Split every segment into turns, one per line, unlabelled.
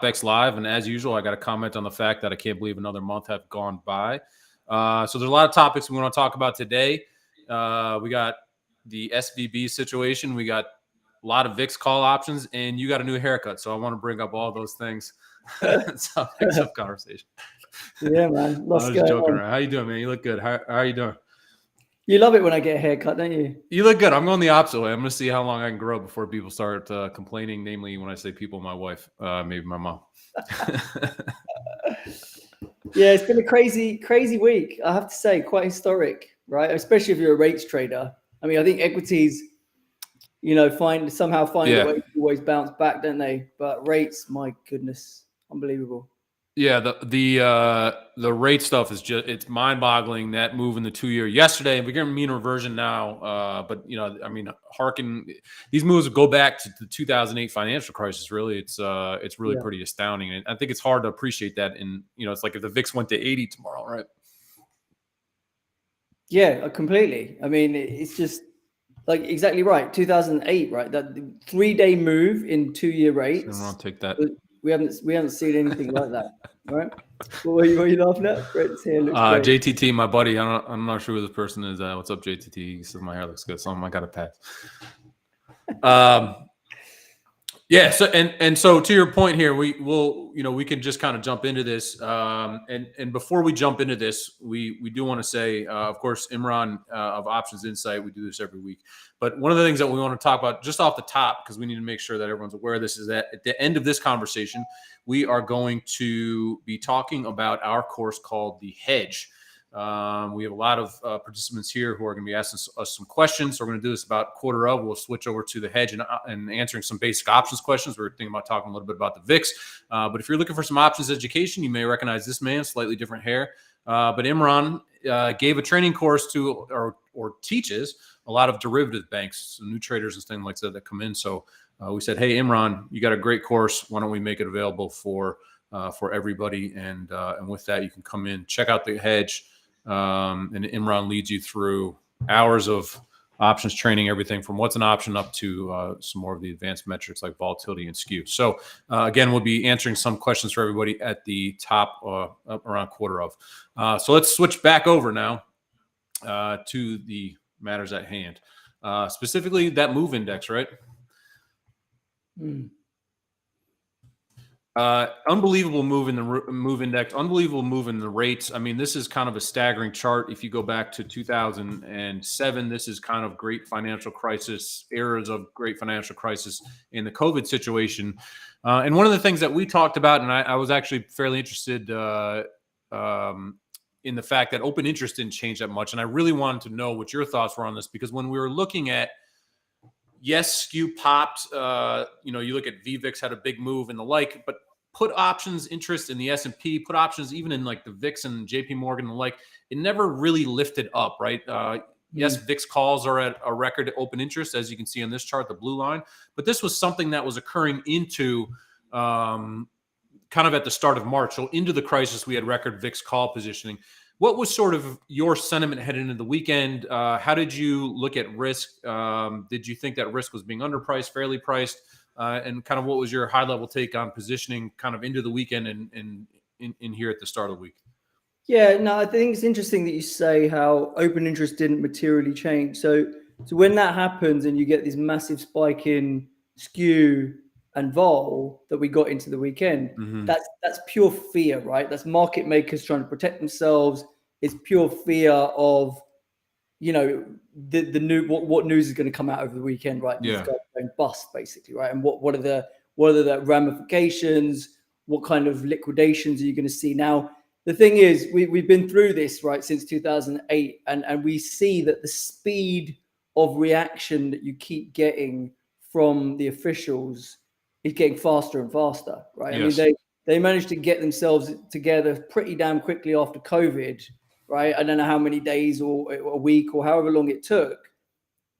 OPEX live, and as usual, I got to comment on the fact that I can't believe another month have gone by. So there's a lot of topics we want to talk about today. We got the SVB situation. We got a lot of VIX call options, and you got a new haircut. So I want to bring up all those things. So next up conversation.
Yeah, man.
I was joking around. How you doing, man? You look good. How are you doing?
You love it when I get a haircut, don't you?
You look good. I'm going the opposite way. I'm going to see how long I can grow before people start complaining. Namely, when I say people, my wife, maybe my mom.
Yeah, it's been a crazy week. I have to say, quite historic, right? Especially if you're a rates trader. I mean, I think equities, find a way to always bounce back, don't they? But rates, my goodness, unbelievable.
Yeah, the rate stuff is it's mind-boggling. That move in the 2-year yesterday. We're getting mean reversion now, but these moves go back to the 2008 financial crisis. Really, it's really pretty astounding, and I think it's hard to appreciate that. And it's like if the VIX went to 80 tomorrow, right?
Yeah, completely. I mean, it's just like exactly right. 2008, right? That 3-day move in 2-year rates.
I'll take that.
We haven't seen anything like that, right? What are you laughing at? Brent's hair looks great.
JTT, my buddy. I'm not sure who this person is. What's up, JTT? He says my hair looks good, so I got to pass. Yeah. So and so to your point here, we can just kind of jump into this. And before we jump into this, we do want to say, of course, Imran of Options Insight. We do this every week. But one of the things that we want to talk about just off the top, because we need to make sure that everyone's aware of this, is that at the end of this conversation, we are going to be talking about our course called The Hedge. We have a lot of participants here who are going to be asking us some questions. So we're going to do this about quarter of. We'll switch over to the hedge and answering some basic options questions. We're thinking about talking a little bit about the VIX. But if you're looking for some options education, you may recognize this man, slightly different hair. But Imran gave a training course to or teaches a lot of derivative banks, new traders and things like that come in. So we said, hey, Imran, you got a great course. Why don't we make it available for everybody? And with that, you can come in, check out the hedge. And Imran leads you through hours of options training, everything from what's an option up to some more of the advanced metrics like volatility and skew. So again, we'll be answering some questions for everybody at the top up around quarter of. So let's switch back over now to the matters at hand, specifically that move index, right? Unbelievable move in the move index, unbelievable move in the rates. I mean, this is kind of a staggering chart. If you go back to 2007, this is kind of great financial crisis, eras of great financial crisis in the COVID situation. And one of the things that we talked about, and I was actually fairly interested in the fact that open interest didn't change that much. And I really wanted to know what your thoughts were on this, because when we were looking at, yes, Skew popped. You look at VVIX had a big move and the like, but put options interest in the S&P, put options even in like the VIX and JP Morgan and the like, it never really lifted up, right? Yes, VIX calls are at a record open interest, as you can see on this chart, the blue line. But this was something that was occurring into kind of at the start of March. So into the crisis, we had record VIX call positioning. What was sort of your sentiment heading into the weekend? How did you look at risk? Did you think that risk was being underpriced, fairly priced? And kind of what was your high-level take on positioning kind of into the weekend and in here at the start of the week?
Yeah, no, I think it's interesting that you say how open interest didn't materially change. So when that happens and you get this massive spike in skew and vol that we got into the weekend, that's pure fear, right? That's market makers trying to protect themselves. It's pure fear of, the new what news is going to come out over the weekend, right? These guys are going bust, basically, right? And what are the ramifications? What kind of liquidations are you going to see? Now, the thing is, we've been through this, right, since 2008, and we see that the speed of reaction that you keep getting from the officials is getting faster and faster, right? Yes. I mean, they managed to get themselves together pretty damn quickly after COVID, right? I don't know how many days or a week or however long it took,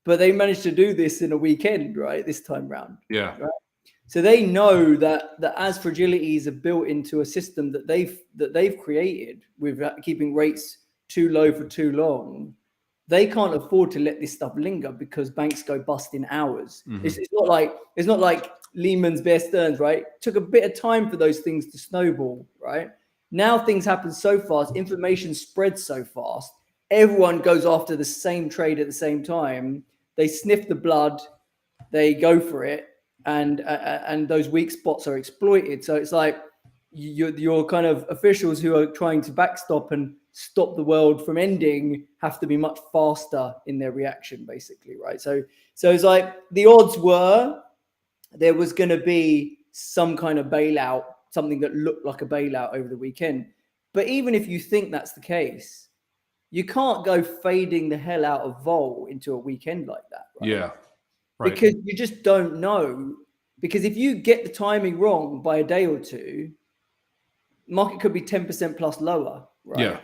but they managed to do this in a weekend, right? This time round.
Yeah.
Right? So they know that as fragilities are built into a system that they've created with keeping rates too low for too long, they can't afford to let this stuff linger because banks go bust in hours. It's not like Lehman's, Bear Stearns, right? Took a bit of time for those things to snowball, right? Now things happen so fast, information spreads so fast, everyone goes after the same trade at the same time. They sniff the blood, they go for it, and those weak spots are exploited. So it's like your kind of officials who are trying to backstop and stop the world from ending have to be much faster in their reaction, basically, right? So it's like the odds were there was going to be some kind of bailout, something that looked like a bailout over the weekend. But even if you think that's the case, you can't go fading the hell out of vol into a weekend like that, right?
Yeah, right.
Because you just don't know. Because if you get the timing wrong by a day or two, market could be 10% plus lower, right?
Yeah.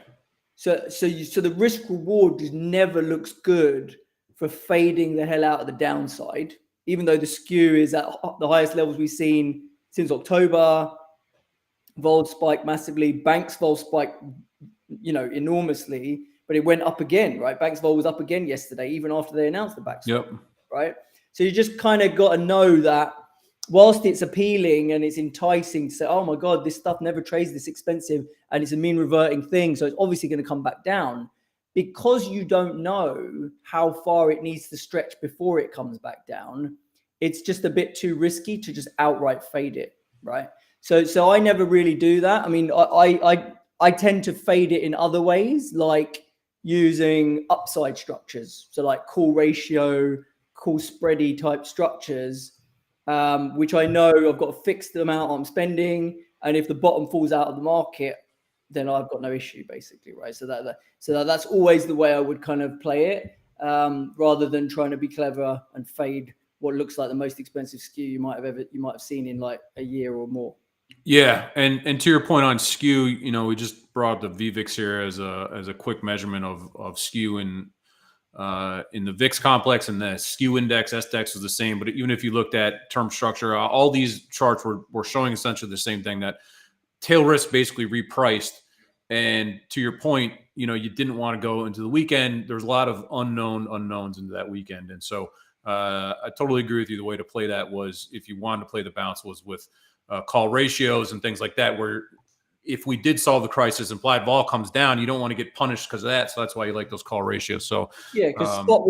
So the risk reward just never looks good for fading the hell out of the downside, even though the skew is at the highest levels we've seen since October. Vol spiked massively. Banks vol spiked, enormously, but it went up again, right? Banks vol was up again yesterday, even after they announced the backstop, right? So you just kind of got to know that whilst it's appealing and it's enticing to say, oh my God, this stuff never trades this expensive and it's a mean reverting thing, so it's obviously going to come back down. Because you don't know how far it needs to stretch before it comes back down, it's just a bit too risky to just outright fade it, right? So I never really do that. I mean, I tend to fade it in other ways, like using upside structures. So like call ratio, call spready type structures, which I know I've got a fixed amount I'm spending. And if the bottom falls out of the market, then I've got no issue, basically, right? So that's always the way I would kind of play it, rather than trying to be clever and fade what looks like the most expensive skew you might have seen in like a year or more.
Yeah, and to your point on skew, we just brought the VVIX here as a quick measurement of skew in the VIX complex, and the skew index SDEX was the same. But even if you looked at term structure, all these charts were showing essentially the same thing, that tail risk basically repriced. And to your point, you didn't want to go into the weekend. There's a lot of unknowns into that weekend, and so I totally agree with you. The way to play that was, if you wanted to play the bounce, was with call ratios and things like that, where if we did solve the crisis, implied vol comes down, you don't want to get punished because of that. So that's why you like those call ratios. So
yeah, because spot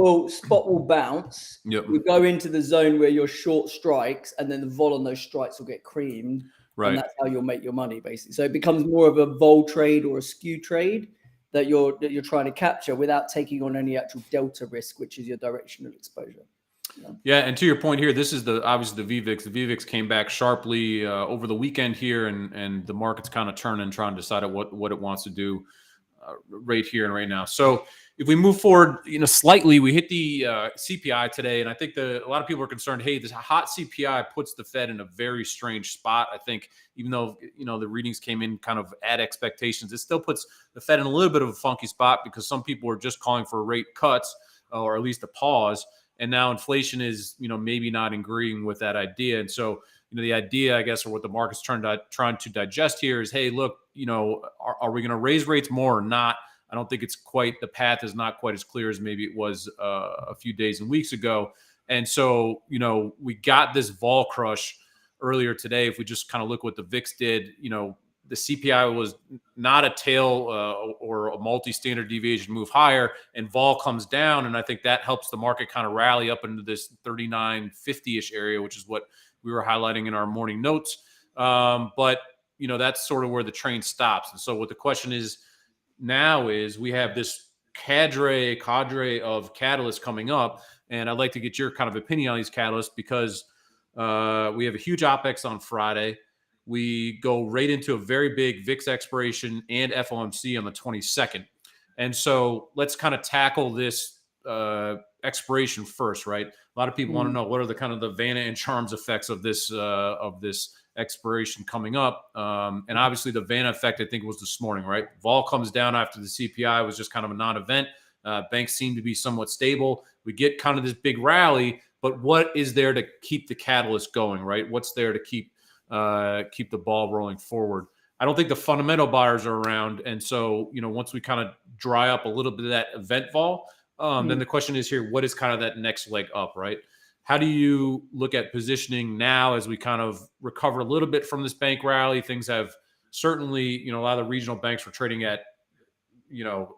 will bounce.
Yep.
You go into the zone where you're short strikes, and then the vol on those strikes will get creamed.
Right.
And that's how you'll make your money, basically. So it becomes more of a vol trade or a skew trade that you're trying to capture without taking on any actual delta risk, which is your directional exposure.
Yeah, and to your point here, this is obviously the VVIX. The VVIX came back sharply over the weekend here, and the market's kind of turning, trying to decide what it wants to do right here and right now. So if we move forward, slightly, we hit the CPI today, and I think a lot of people are concerned. Hey, this hot CPI puts the Fed in a very strange spot. I think even though the readings came in kind of at expectations, it still puts the Fed in a little bit of a funky spot, because some people are just calling for rate cuts or at least a pause. And now inflation is, maybe not agreeing with that idea. And so, the idea, I guess, or what the market's trying to digest here is, hey, look, are we going to raise rates more or not? I don't think the path is not quite as clear as maybe it was a few days and weeks ago. And so, we got this vol crush earlier today. If we just kind of look what the VIX did, the CPI was not a tail or a multi-standard deviation move higher, and vol comes down. And I think that helps the market kind of rally up into this 39.50-ish area, which is what we were highlighting in our morning notes. But, that's sort of where the train stops. And so what the question is now is, we have this cadre of catalysts coming up. And I'd like to get your kind of opinion on these catalysts, because we have a huge OPEX on Friday. We go right into a very big VIX expiration and FOMC on the 22nd. And so let's kind of tackle this expiration first, right? A lot of people want to know, what are the kind of the Vanna and Charms effects of this expiration coming up. And obviously the Vanna effect, I think, was this morning, right? Vol comes down after the CPI was just kind of a non-event. Banks seem to be somewhat stable. We get kind of this big rally, but what is there to keep the catalyst going, right? What's there to keep the ball rolling forward? I don't think the fundamental buyers are around. And so, once we kind of dry up a little bit of that event vol, then the question is here, what is kind of that next leg up, right? How do you look at positioning now as we kind of recover a little bit from this bank rally? Things have certainly, a lot of the regional banks were trading at, $8,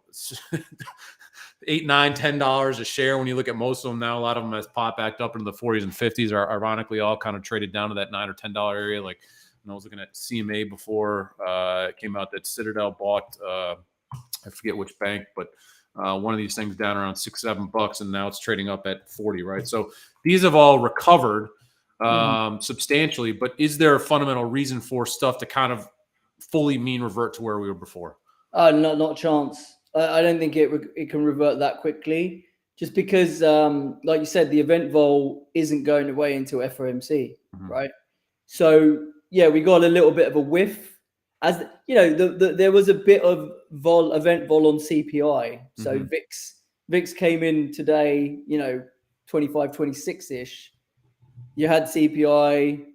$9, $10 a share. When you look at most of them now, a lot of them has popped back up into the 40s and 50s, are ironically all kind of traded down to that $9 or $10 area. Like, I was looking at CMA before it came out that Citadel bought, I forget which bank, but one of these things down around $6-7, and now it's trading up at 40, right? So these have all recovered substantially, but is there a fundamental reason for stuff to kind of fully mean revert to where we were before?
Not a chance. I don't think it can revert that quickly, just because, like you said, the event vol isn't going away until FOMC, right? So yeah, we got a little bit of a whiff, as there was a bit of event vol on CPI. So VIX came in today, 25, 26 ish. You had CPI,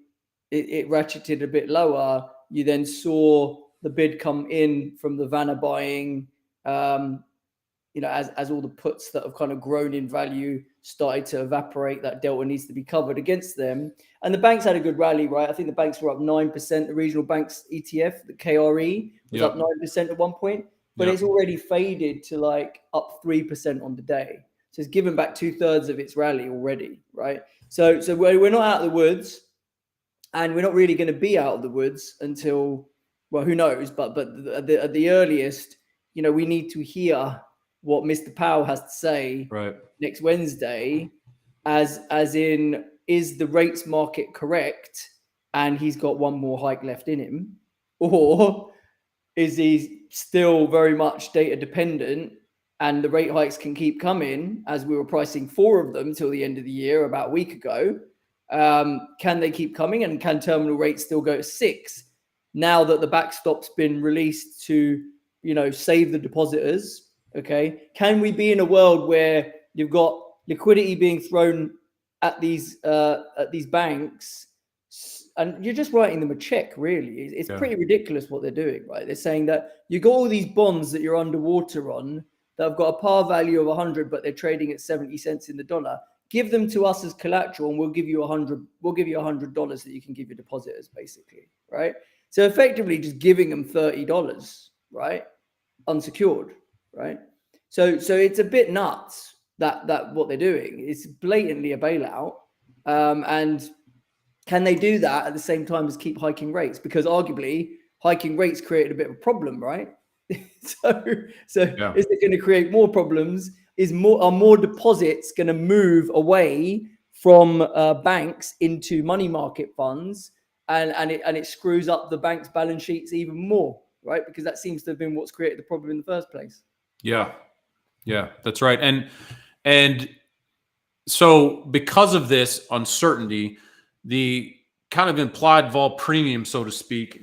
it ratcheted a bit lower. You then saw the bid come in from the Vanna buying, as all the puts that have kind of grown in value started to evaporate, that delta needs to be covered against them. And the banks had a good rally, right? I think the banks were up 9%. The regional banks ETF, the KRE, was up 9% at one point, but it's already faded to like up 3% on the day. So it's given back 2/3 of its rally already, right? So we're not out of the woods, and we're not really going to be out of the woods until, well, who knows? But at the earliest, we need to hear what Mr. Powell has to say next Wednesday, as in, is the rates market correct and he's got one more hike left in him, or is he still very much data dependent and the rate hikes can keep coming, as we were pricing 4 of them till the end of the year about a week ago? Can they keep coming, and can terminal rates still go to 6 now that the backstop's been released to, save the depositors? Okay, can we be in a world where you've got liquidity being thrown at these banks, and you're just writing them a check? Really, it's pretty ridiculous what they're doing, right? They're saying that you got all these bonds that you're underwater on that have got a par value of 100, but they're trading at 70 cents in the dollar. Give them to us as collateral, and we'll give you $100. We'll give you $100 that you can give your depositors, basically, right? So effectively, just giving them $30, right, unsecured, right? So it's a bit nuts that what they're doing. It's blatantly a bailout, and can they do that at the same time as keep hiking rates? Because arguably, hiking rates created a bit of a problem, right? so is it going to create more problems? Are more deposits going to move away from banks into money market funds, and it screws up the bank's balance sheets even more, right? Because that seems to have been what's created the problem in the first place.
Yeah, that's right. And so because of this uncertainty, the kind of implied vol premium, so to speak,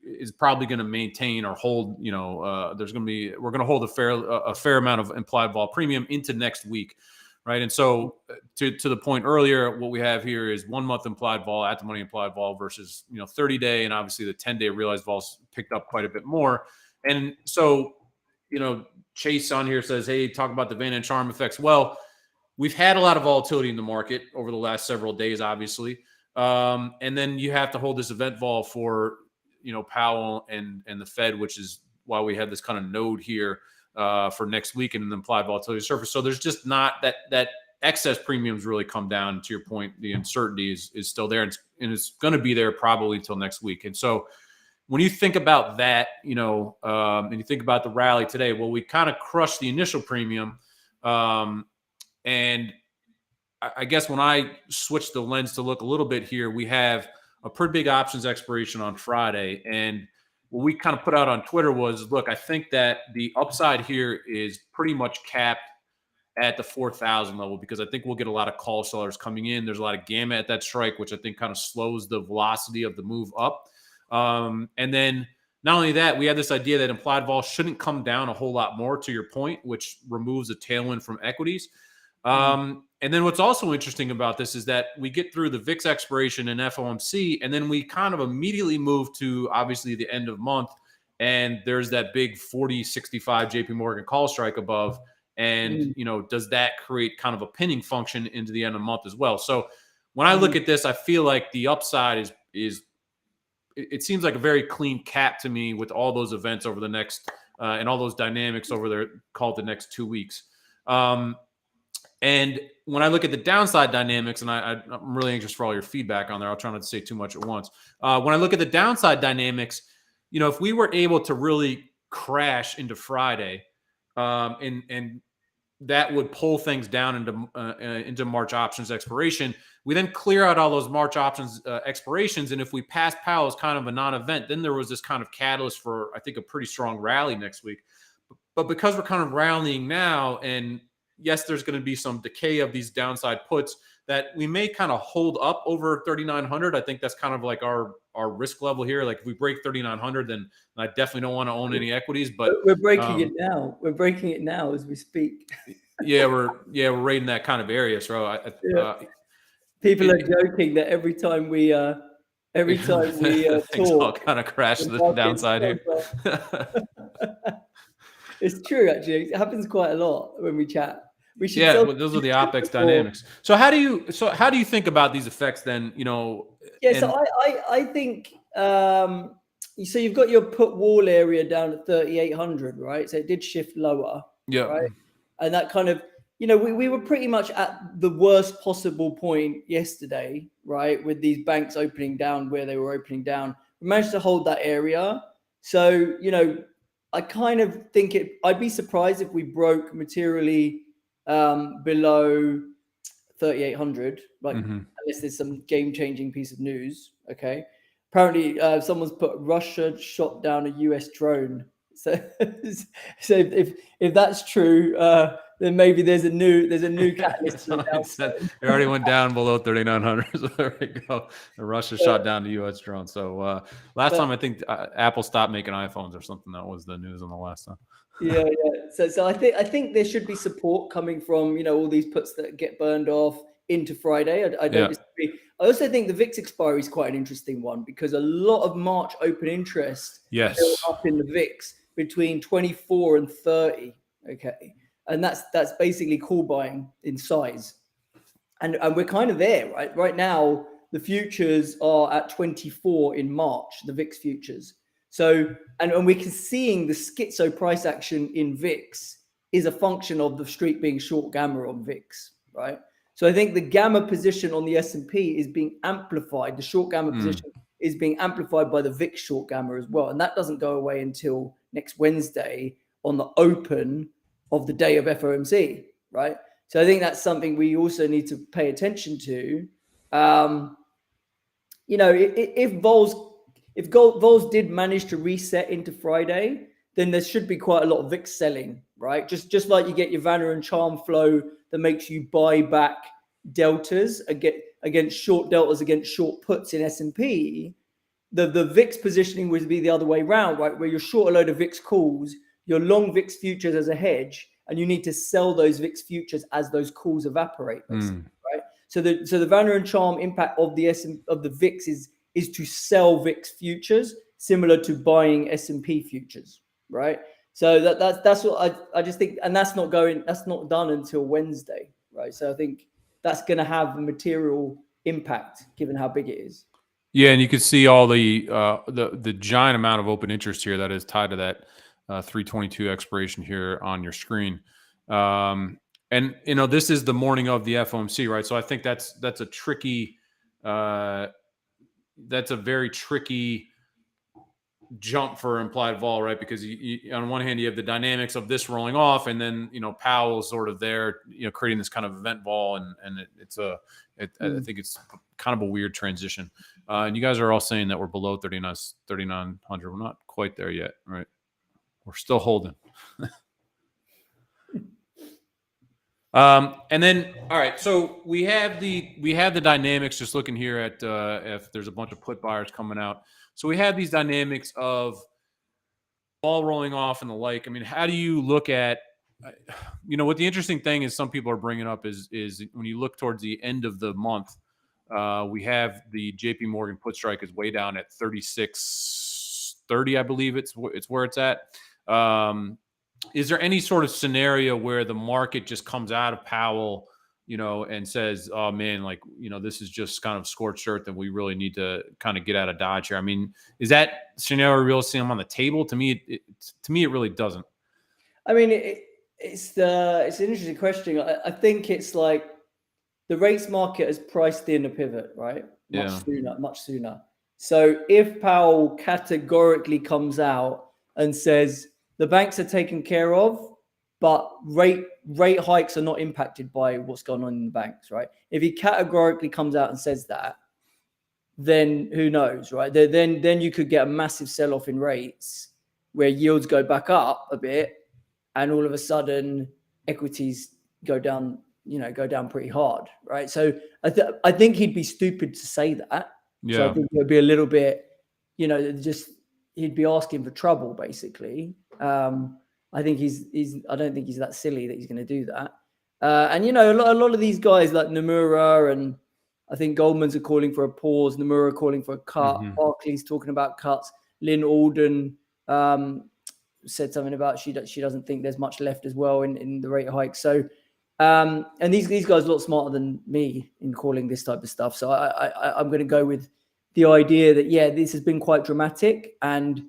is probably going to maintain or hold. We're going to hold a fair amount of implied vol premium into next week, right? And so to the point earlier, what we have here is 1 month implied vol, at the money implied vol, versus 30-day, and obviously the 10-day realized vol's picked up quite a bit more. And so Chase on here says, hey, talk about the Van and Charm effects. Well, we've had a lot of volatility in the market over the last several days, obviously. And then you have to hold this event vol for, Powell and the Fed, which is why we had this kind of node here for next week and an implied volatility surface. So there's just not that excess premiums really come down. To your point, the uncertainty is still there, and it's going to be there probably until next week. And so when you think about that, and you think about the rally today, well, we kind of crushed the initial premium. And I guess when I switch the lens to look a little bit here, we have a pretty big options expiration on Friday. And what we kind of put out on Twitter was, look, I think that the upside here is pretty much capped at the 4,000 level, because I think we'll get a lot of call sellers coming in. There's a lot of gamma at that strike, which I think kind of slows the velocity of the move up. And then not only that, we had this idea that implied vol shouldn't come down a whole lot more, to your point, which removes a tailwind from equities. And then what's also interesting about this is that we get through the VIX expiration and FOMC, and then we kind of immediately move to obviously the end of month, and there's that big 40.65 JP Morgan call strike above. And, does that create kind of a pinning function into the end of the month as well? So when I look at this, I feel like the upside is it seems like a very clean cap to me with all those events over the next and all those dynamics over there called the next 2 weeks. And when I look at the downside dynamics, and I'm really anxious for all your feedback on there, I'll try not to say too much at once. When I look at the downside dynamics, if we were able to really crash into Friday, and that would pull things down into March options expiration. We then clear out all those March options expirations, and if we pass Powell as kind of a non-event, then there was this kind of catalyst for, I think, a pretty strong rally next week. But because we're kind of rallying now, and yes, there's going to be some decay of these downside puts that we may kind of hold up over 3,900. I think that's kind of like our risk level here. Like if we break 3,900, then I definitely don't want to own any equities. But
we're breaking it now. We're breaking it now as we speak.
we're right in that kind of area. So
people are joking that every time we
things
talk,
all kind of crash to the downside here.
It's true, actually. It happens quite a lot when we chat.
Those are the OPEX dynamics. So how do you think about these effects then?
So I think so you've got your put wall area down at 3,800, right? So it did shift lower.
Yeah.
Right. And that kind of, we were pretty much at the worst possible point yesterday, right? With these banks opening down where they were opening down. We managed to hold that area. So, I kind of think I'd be surprised if we broke materially below 3,800, unless there's some game-changing piece of news. Okay, apparently someone's put Russia shot down a US drone. So if that's true, then maybe there's a new catalyst.
It already went down below 3,900. So there we go. Russia shot down the US drone. So last time I think Apple stopped making iPhones or something. That was the news on the last time.
Yeah. So I think there should be support coming from all these puts that get burned off into Friday. I don't disagree. I also think the VIX expiry is quite an interesting one because a lot of March open interest built up in the VIX between 24 and 30. Okay, and that's basically call buying in size, and we're kind of there right now. The futures are at 24 in March, the VIX futures. So, and we're seeing the schizo price action in VIX is a function of the street being short gamma on VIX, right? So I think the gamma position on the S&P is being amplified. The short gamma position is being amplified by the VIX short gamma as well. And that doesn't go away until next Wednesday on the open of the day of FOMC, right? So I think that's something we also need to pay attention to. If vols did manage to reset into Friday, then there should be quite a lot of VIX selling, right? Just like you get your Vanna and Charm flow that makes you buy back deltas against short deltas against short puts in S&P. The VIX positioning would be the other way around, right? Where you're short a load of VIX calls, you're long VIX futures as a hedge, and you need to sell those VIX futures as those calls evaporate, basically, right? So the Vanna and Charm impact of the VIX is to sell VIX futures, similar to buying S&P futures, right? So that's what I just think, and that's not done until Wednesday, right? So I think that's going to have a material impact given how big it is.
Yeah, and you can see all the giant amount of open interest here that is tied to that 322 expiration here on your screen. And this is the morning of the FOMC, right? So I think that's a tricky. That's a very tricky jump for implied vol, right? Because you, on one hand, you have the dynamics of this rolling off, and then Powell's sort of there, creating this kind of event vol, and I think it's kind of a weird transition. And you guys are all saying that we're below 3,900. We're not quite there yet, right? We're still holding. And then, all right, so we have the dynamics. Just looking here at if there's a bunch of put buyers coming out. So we have these dynamics of ball rolling off and the like. I mean, how do you look at, what the interesting thing is some people are bringing up is when you look towards the end of the month, we have the JP Morgan put strike is way down at 36.30, I believe it's where it's at. is there any sort of scenario where the market just comes out of Powell, and says, oh man, like, this is just kind of scorched earth and we really need to kind of get out of Dodge here? I mean, is that scenario really seem on the table? To me, it really doesn't.
I mean, it's an interesting question. I think it's like the rates market has priced in a pivot, right? Much sooner. So if Powell categorically comes out and says the banks are taken care of, but rate hikes are not impacted by what's going on in the banks, right? If he categorically comes out and says that, then who knows, right? Then you could get a massive sell-off in rates where yields go back up a bit, and all of a sudden equities go down pretty hard, right? So I think he'd be stupid to say that.
Yeah.
So I think it would be a little bit, just he'd be asking for trouble, basically. I think I don't think he's that silly that he's going to do that. And a lot of these guys like Nomura, and I think Goldman's are calling for a pause. Nomura calling for a cut.
Mm-hmm.
Barclays talking about cuts. Lynn Alden said something about she doesn't think there's much left as well in the rate hike. So, and these guys are a lot smarter than me in calling this type of stuff. So I'm going to go with the idea that this has been quite dramatic, and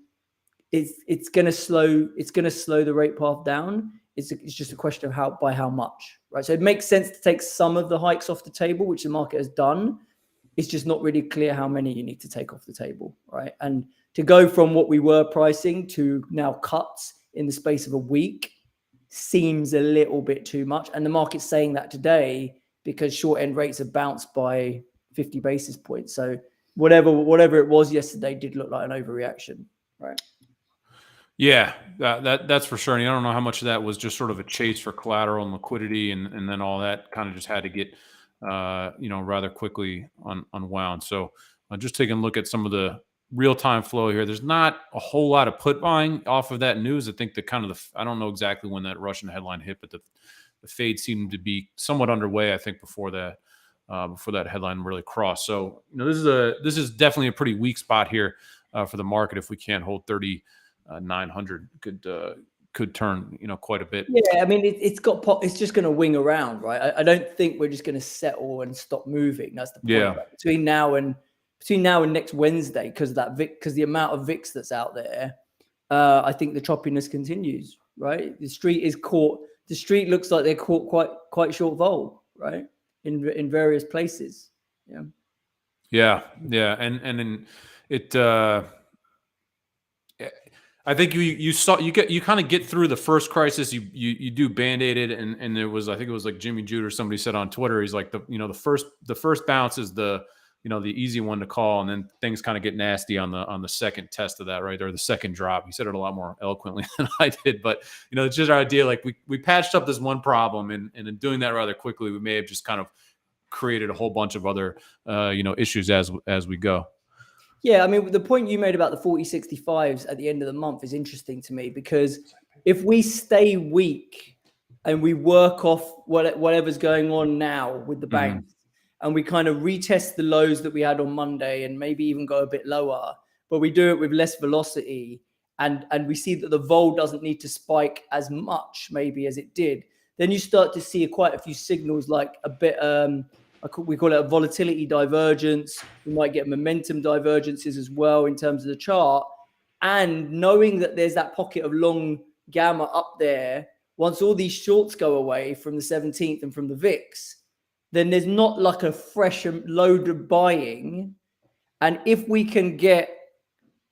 it's going to slow the rate path down. It's just a question of by how much, right? So it makes sense to take some of the hikes off the table, which the market has done. It's just not really clear how many you need to take off the table, right? And to go from what we were pricing to now cuts in the space of a week seems a little bit too much. And the market's saying that today because short end rates have bounced by 50 basis points. So whatever it was yesterday did look like an overreaction, right?
Yeah, that's for sure. And I don't know how much of that was just sort of a chase for collateral and liquidity, and then all that kind of just had to get, rather quickly unwound. So just taking a look at some of the real-time flow here. There's not a whole lot of put buying off of that news. I think I don't know exactly when that Russian headline hit, but the fade seemed to be somewhat underway, I think, before that headline really crossed. So, this is definitely a pretty weak spot here for the market. If we can't hold 3,900, could turn, quite a bit.
Yeah, I mean, it's just going to wing around, right? I don't think we're just going to settle and stop moving. That's the point.
Yeah.
Right? Between now and next Wednesday, because the amount of VIX that's out there, I think the choppiness continues, right? The street is caught. The street looks like they're caught quite short vol, right? In various places. Yeah.
And then it. I think you kind of get through the first crisis. You do band-aid it, and there was, I think it was like Jimmy Jude or somebody said on Twitter, he's like the first bounce is the easy one to call, and then things kind of get nasty on the second test of that, right? Or the second drop. He said it a lot more eloquently than I did, but it's just our idea. Like we patched up this one problem, and in doing that rather quickly, we may have just kind of created a whole bunch of other issues as we go.
Yeah, I mean, the point you made about the 40-65s at the end of the month is interesting to me, because if we stay weak and we work off whatever's going on now with the banks, and we kind of retest the lows that we had on Monday and maybe even go a bit lower, but we do it with less velocity, and we see that the vol doesn't need to spike as much maybe as it did, then you start to see quite a few signals, like a bit we call it a volatility divergence. We might get momentum divergences as well in terms of the chart. And knowing that there's that pocket of long gamma up there, once all these shorts go away from the 17th and from the VIX, then there's not like a fresh load of buying. And if we can get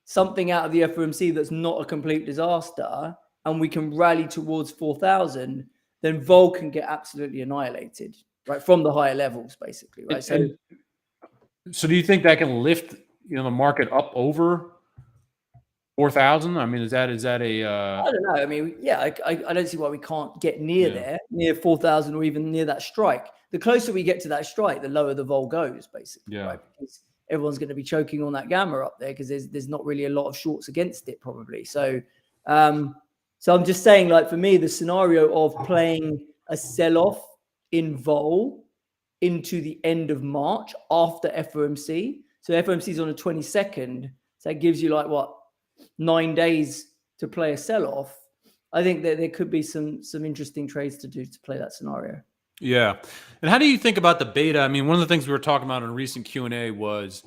something out of the FOMC that's not a complete disaster, and we can rally towards 4,000, then vol can get absolutely annihilated. Right, from the higher levels, basically, right? So
do you think that can lift, the market up over 4,000? I mean, is that a?
I don't know. I mean, yeah, I don't see why we can't get near 4,000, or even near that strike. The closer we get to that strike, the lower the vol goes, basically.
Yeah.
Right? Because everyone's going to be choking on that gamma up there, because there's not really a lot of shorts against it, probably. So, I'm just saying, like, for me, the scenario of playing a sell-off in vol into the end of March after FOMC. So FOMC is on the 22nd. So that gives you 9 days to play a sell-off. I think that there could be some interesting trades to do to play that scenario.
Yeah. And how do you think about the beta? I mean, one of the things we were talking about in a recent Q&A was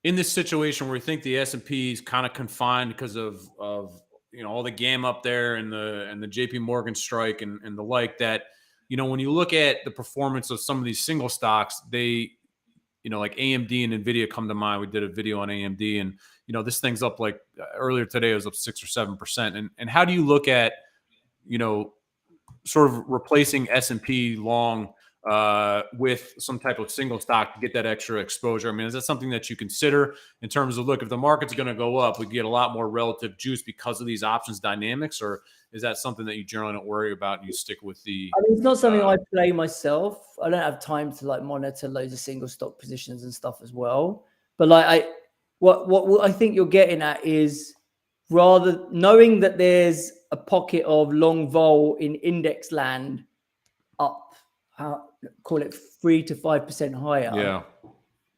in this situation where we think the S&P is kind of confined because of all the gamma up there and the JP Morgan strike and the like, that when you look at the performance of some of these single stocks, they like AMD and Nvidia come to mind. We did a video on AMD, and this thing's up like earlier today it was up 6 or 7%. And how do you look at sort of replacing S&P long with some type of single stock to get that extra exposure? I mean, is that something that you consider in terms of, look, if the market's going to go up, we get a lot more relative juice because of these options dynamics, or is that something that you generally don't worry about and you stick with the...
I mean, it's not something I play myself. I don't have time to like monitor loads of single stock positions and stuff as well. But like what I think you're getting at is, rather knowing that there's a pocket of long vol in index land up, call it 3 to 5% higher.
Yeah.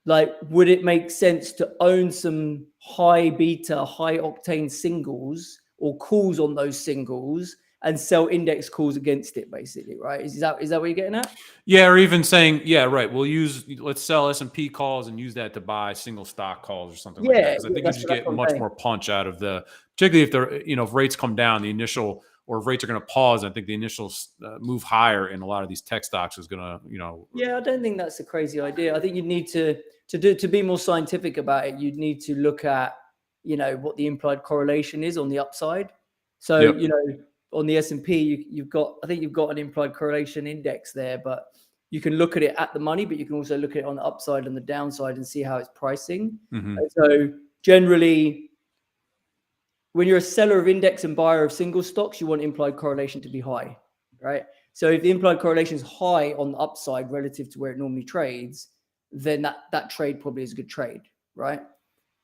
Like, would it make sense to own some high beta, high octane singles or calls on those singles and sell index calls against it, basically, right? Is that what you're getting at?
Yeah, or even saying, yeah, right, let's sell S&P calls and use that to buy single stock calls or something like that. Because I think you just get much more punch out of particularly if they're, if rates come down, or if rates are going to pause, I think the initial move higher in a lot of these tech stocks is going to,
Yeah, I don't think that's a crazy idea. I think you need to be more scientific about it. You'd need to look at, what the implied correlation is on the upside. So,
yep.
On the S&P, you've got an implied correlation index there, but you can look at it at the money, but you can also look at it on the upside and the downside and see how it's pricing.
Mm-hmm.
And so generally, when you're a seller of index and buyer of single stocks, you want implied correlation to be high, right? So if the implied correlation is high on the upside relative to where it normally trades, then that trade probably is a good trade, right?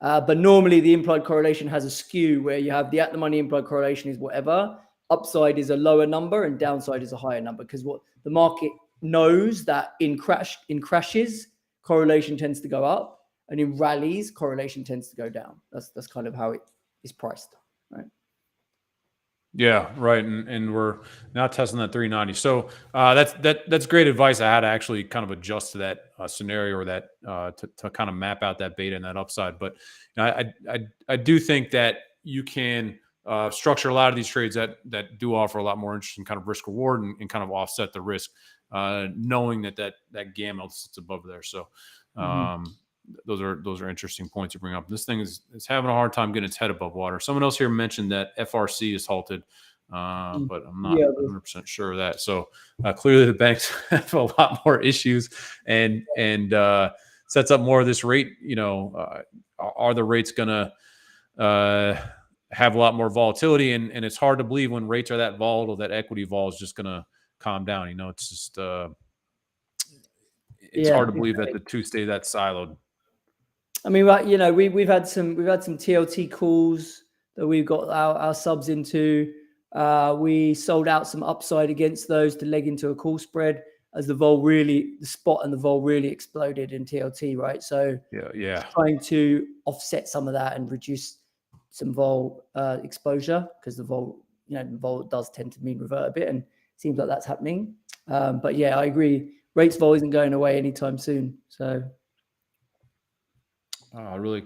But normally the implied correlation has a skew where you have the at the money implied correlation is whatever, upside is a lower number and downside is a higher number, because what the market knows that in crashes, correlation tends to go up, and in rallies, correlation tends to go down. That's kind of how it is priced, right?
Yeah, right. And we're now testing that 390. So that's great advice. I had to actually kind of adjust to that scenario, or that to kind of map out that beta and that upside. But I do think that you can structure a lot of these trades that do offer a lot more interesting kind of risk reward and kind of offset the risk, knowing that gamma sits above there. So those are interesting points you bring up. This thing is having a hard time getting its head above water. Someone else here mentioned that FRC is halted, but I'm not 100% sure of that. So clearly the banks have a lot more issues and sets up more of this rate. Are the rates going to have a lot more volatility? And it's hard to believe when rates are that volatile that equity vol is just going to calm down. It's just it's hard to believe that the two stay that siloed.
I mean, we've had some TLT calls that we've got our subs into. We sold out some upside against those to leg into a call spread as the spot and the vol really exploded in TLT, right? So trying to offset some of that and reduce some vol exposure, because the vol does tend to mean revert a bit, and it seems like that's happening. But yeah, I agree. Rates vol isn't going away anytime soon. So.
Really,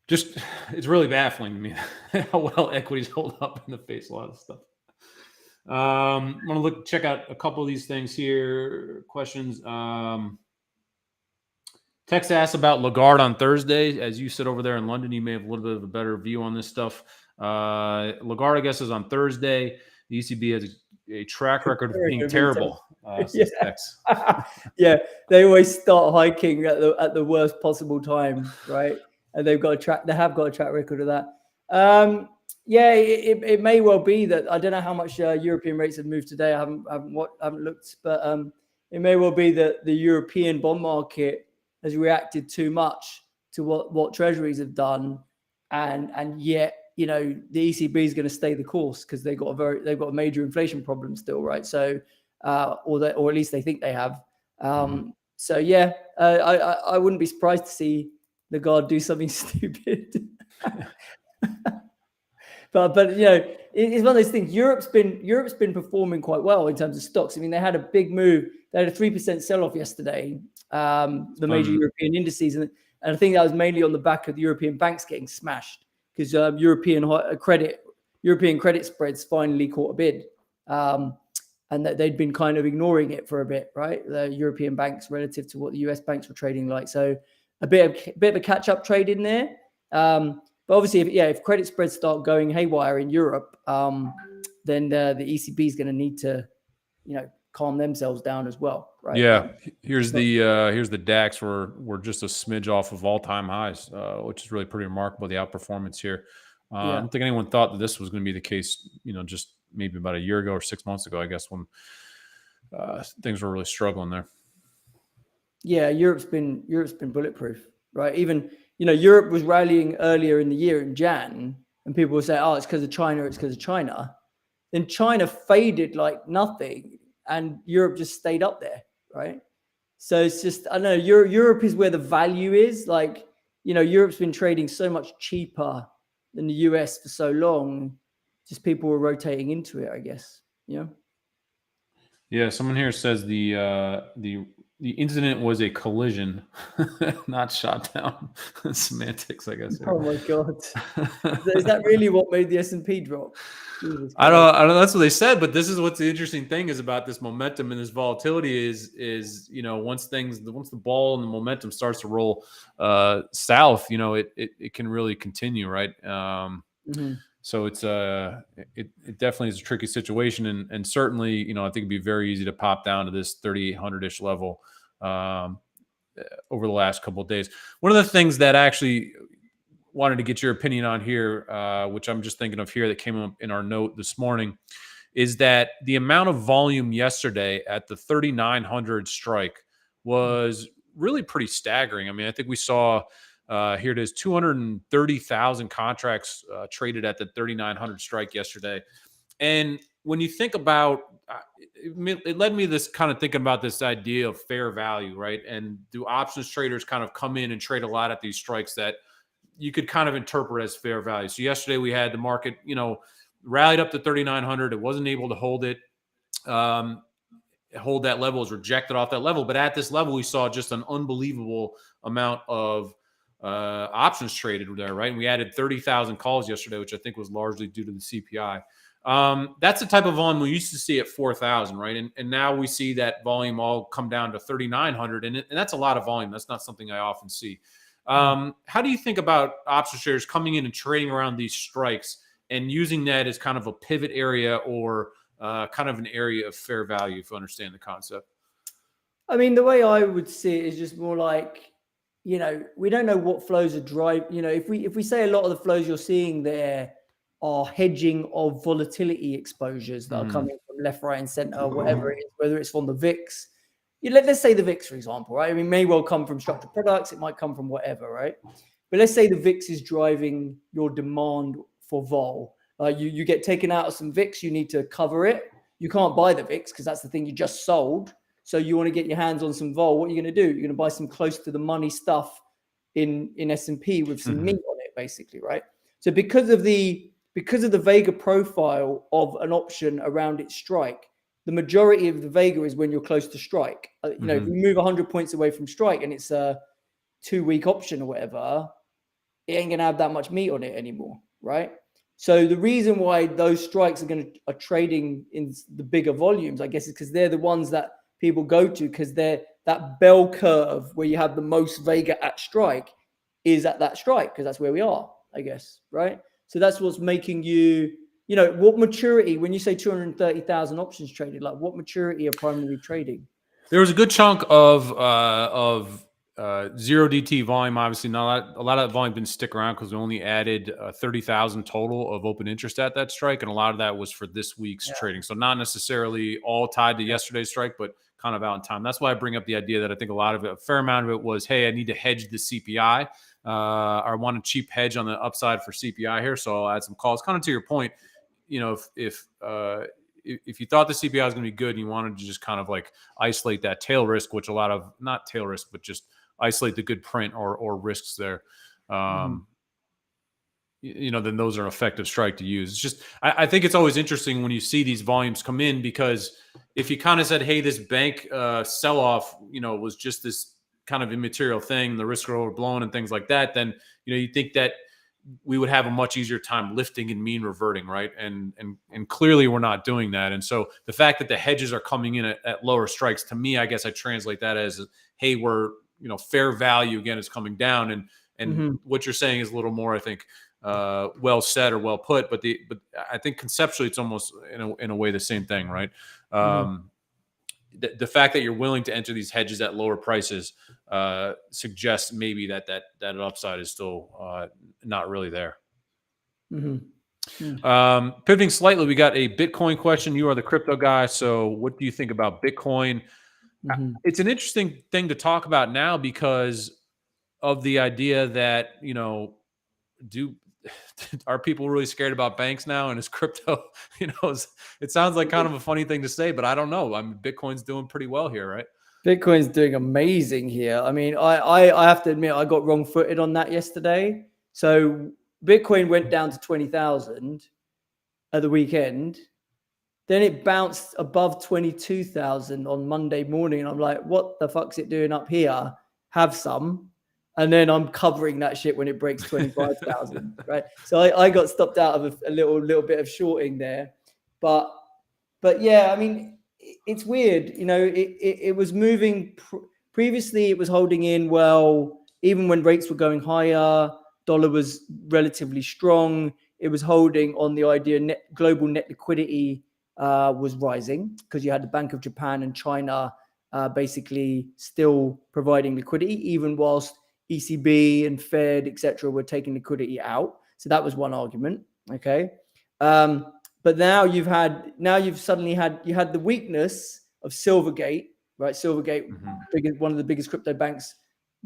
it's really baffling to me how well equities hold up in the face of a lot of stuff. I'm going to check out a couple of these things here. Questions. Tex asked about Lagarde on Thursday. As you sit over there in London, you may have a little bit of a better view on this stuff. Lagarde, I guess, is on Thursday. The ECB has a track record of being terrible.
Yeah, they always start hiking at the worst possible time, right? And they have got a track record of that. It may well be that, I don't know how much European rates have moved today. I haven't looked, but it may well be that the European bond market has reacted too much to what treasuries have done, and yet the ECB is going to stay the course because they've got a major inflation problem still, right? So. Or at least they think they have. So yeah, I wouldn't be surprised to see Lagarde do something stupid. but it's one of those things. Europe's been performing quite well in terms of stocks. I mean, they had a big move. They had a 3% sell-off yesterday. The major European indices, and I think that was mainly on the back of the European banks getting smashed because European credit spreads finally caught a bid, and that they'd been kind of ignoring it for a bit, right? The European banks relative to what the US banks were trading like. So a bit of a catch-up trade in there. But obviously, if credit spreads start going haywire in Europe, then the ECB is going to need to, calm themselves down as well, right?
Yeah, here's the DAX. We're just a smidge off of all-time highs, which is really pretty remarkable. The outperformance here. I don't think anyone thought that this was going to be the case. Just maybe about a year ago or 6 months ago, I guess, when things were really struggling there.
Yeah, Europe's been bulletproof, right? Even Europe was rallying earlier in the year in Jan, and people would say, "Oh, it's because of China. It's because of China." Then China faded like nothing, and Europe just stayed up there, right? So it's just, I don't know. Europe is where the value is. Like, Europe's been trading so much cheaper than the US for so long. Just people were rotating into it, I guess.
Yeah, someone here says the incident was a collision, not shot down. Semantics, I guess.
Oh my god, is that really what made the S&P drop?
I don't know. That's what they said, but this is what's the interesting thing is about this momentum and this volatility is once the ball and the momentum starts to roll south, it can really continue, right? So it's it definitely is a tricky situation, and certainly I think it'd be very easy to pop down to this 3,800-ish level over the last couple of days. One of the things that I actually wanted to get your opinion on here, which I'm just thinking of here that came up in our note this morning, is that the amount of volume yesterday at the 3,900 strike was really pretty staggering. I mean, I think we saw. Here it is, 230,000 contracts traded at the 3,900 strike yesterday. And when you think about, it led me this kind of thinking about this idea of fair value, right? And do options traders kind of come in and trade a lot at these strikes that you could kind of interpret as fair value? So yesterday we had the market, rallied up to 3,900. It wasn't able to hold it. Hold that level, was rejected off that level. But at this level, we saw just an unbelievable amount of options traded there, right? And we added 30,000 calls yesterday, which I think was largely due to the CPI. That's the type of volume we used to see at 4,000, right? And now we see that volume all come down to 3,900, and that's a lot of volume. That's not something I often see. How do you think about option traders coming in and trading around these strikes and using that as kind of a pivot area or kind of an area of fair value, if you understand the concept?
I mean, the way I would see it is just more like, we don't know what flows are driving. If we say a lot of the flows you're seeing there are hedging of volatility exposures that are coming from left, right, and center, whatever it is, whether it's from the VIX. Let's say the VIX, for example, right? I mean, may well come from structured products. It might come from whatever, right? But let's say the VIX is driving your demand for vol. You get taken out of some VIX, you need to cover it. You can't buy the VIX because that's the thing you just sold. So you want to get your hands on some vol. What are you going to do? You're going to buy some close to the money stuff in S&P with some meat on it, basically, right? So because of the Vega profile of an option around its strike, the majority of the Vega is when you're close to strike. If you move 100 points away from strike and it's a 2-week option or whatever, it ain't going to have that much meat on it anymore, right? So the reason why those strikes are trading in the bigger volumes, I guess, is because they're the ones that people go to, because they're that bell curve where you have the most Vega at strike is at that strike, because that's where we are, I guess, right? So that's what's making you, what maturity, when you say 230,000 options traded, like what maturity are primary trading?
There was a good chunk of zero DT volume. Obviously, not a lot of that volume didn't stick around because we only added 30,000 total of open interest at that strike, and a lot of that was for this week's trading. So not necessarily all tied to yesterday's strike, but kind of out in time. That's why I bring up the idea that I think a fair amount of it was, hey, I need to hedge the CPI. I want a cheap hedge on the upside for CPI here, so I'll add some calls. Kind of to your point, if you thought the CPI was going to be good and you wanted to just kind of like isolate that tail risk, which a lot of, not tail risk, but just isolate the good print or risks there. then those are an effective strike to use. It's just, I think it's always interesting when you see these volumes come in, because if you kind of said, hey, this bank sell off, was just this kind of immaterial thing, the risk are overblown and things like that, then, you think that we would have a much easier time lifting and mean reverting, right? And clearly we're not doing that. And so the fact that the hedges are coming in at lower strikes, to me, I guess I translate that as, hey, we're, fair value again is coming down. And what you're saying is a little more, I think, well said or well put, but I think conceptually it's almost in a way the same thing, right? The fact that you're willing to enter these hedges at lower prices suggests maybe that upside is still not really there. Pivoting slightly, we got a Bitcoin question. You are the crypto guy, so what do you think about Bitcoin? It's an interesting thing to talk about now because of the idea that, are people really scared about banks now? And is crypto, it sounds like kind of a funny thing to say, but I don't know. I mean, Bitcoin's doing pretty well here, right?
Bitcoin's doing amazing here. I mean, I have to admit, I got wrong-footed on that yesterday. So Bitcoin went down to 20,000 at the weekend. Then it bounced above 22,000 on Monday morning. And I'm like, what the fuck's it doing up here? Have some. And then I'm covering that shit when it breaks 25,000, right? So I got stopped out of a little bit of shorting there. But yeah, I mean, it's weird. It was moving. Previously, it was holding in well, even when rates were going higher. Dollar was relatively strong. It was holding on the idea global net liquidity was rising because you had the Bank of Japan and China basically still providing liquidity, even whilst ECB and Fed, etc., were taking liquidity out. So that was one argument. Okay. But now you've suddenly had the weakness of Silvergate, right? Silvergate, one of the biggest crypto banks,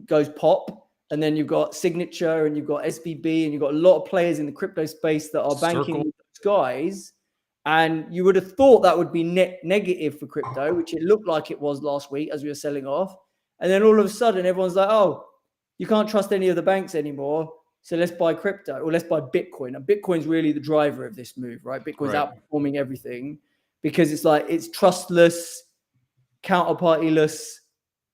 goes pop. And then you've got Signature and you've got SBB and you've got a lot of players in the crypto space that are banking with those guys. And you would have thought that would be net negative for crypto, which it looked like it was last week as we were selling off. And then all of a sudden, everyone's like, oh, you can't trust any of the banks anymore. So let's buy crypto or let's buy Bitcoin. And Bitcoin's really the driver of this move, right? Bitcoin's outperforming everything because it's trustless, counterpartyless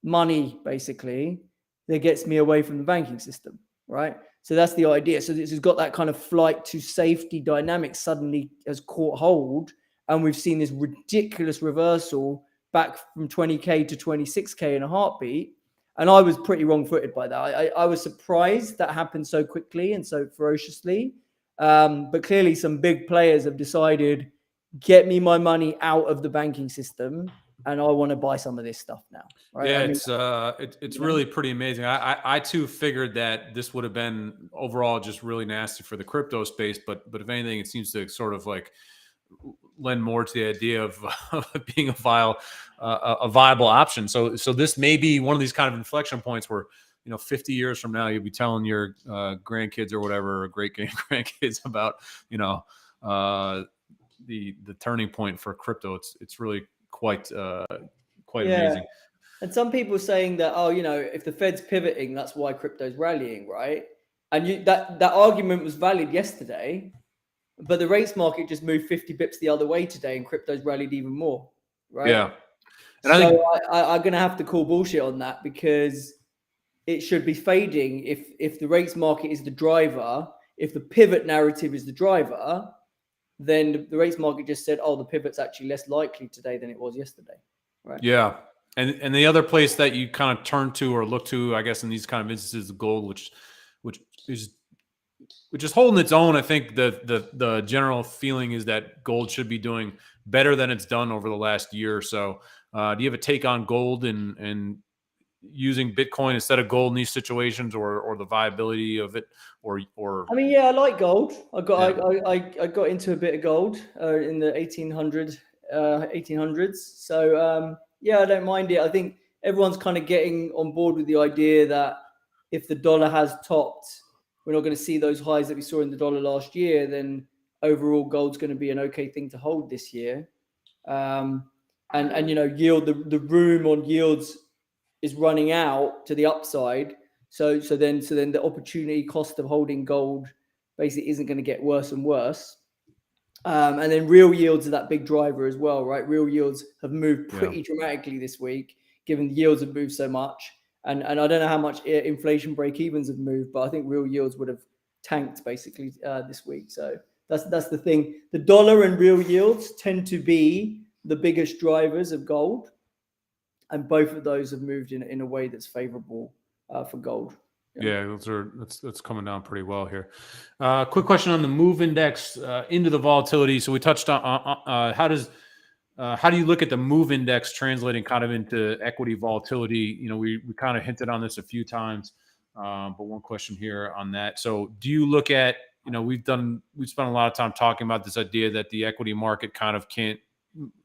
money, basically, that gets me away from the banking system, right? So that's the idea. So this has got that kind of flight to safety dynamic suddenly has caught hold. And we've seen this ridiculous reversal back from 20K to 26K in a heartbeat. And I was pretty wrong-footed by that. I was surprised that happened so quickly and so ferociously. But clearly some big players have decided, get me my money out of the banking system and I want to buy some of this stuff now. Right?
Yeah, it's really pretty amazing. I too figured that this would have been overall just really nasty for the crypto space, but if anything, it seems to sort of like lend more to the idea of being a viable option. So this may be one of these kind of inflection points where 50 years from now you'll be telling your grandkids or whatever, or great grandkids about the turning point for crypto. It's really quite amazing.
And some people saying that, if the Fed's pivoting, that's why crypto's rallying, right? And that argument was valid yesterday, but the rates market just moved 50 bips the other way today, and crypto's rallied even more, right?
Yeah.
And so I'm going to have to call bullshit on that because it should be fading if the rates market is the driver. If the pivot narrative is the driver, then the rates market just said, oh, the pivot's actually less likely today than it was yesterday, right?
Yeah. And the other place that you kind of turn to or look to, I guess, in these kind of instances, gold, which is holding its own. I think the general feeling is that gold should be doing better than it's done over the last year or so. Do you have a take on gold and using Bitcoin instead of gold in these situations, or the viability of it, or?
I mean, yeah, I like gold. I got into a bit of gold in the 1800s. So yeah, I don't mind it. I think everyone's kind of getting on board with the idea that if the dollar has topped, we're not going to see those highs that we saw in the dollar last year, then overall gold's going to be an okay thing to hold this year. And yield, the room on yields is running out to the upside. So then the opportunity cost of holding gold basically isn't going to get worse and worse. And then real yields are that big driver as well, right? Real yields have moved pretty dramatically this week, given the yields have moved so much. And I don't know how much inflation break-evens have moved, but I think real yields would have tanked basically this week. So that's the thing. The dollar and real yields tend to be the biggest drivers of gold, and both of those have moved in a way that's favorable for gold.
Yeah, that's coming down pretty well here. Quick question on the move index into the volatility. So we touched on how do you look at the move index translating kind of into equity volatility? You know, we kind of hinted on this a few times, but one question here on that. So do you look at, you know, we've spent a lot of time talking about this idea that the equity market kind of can't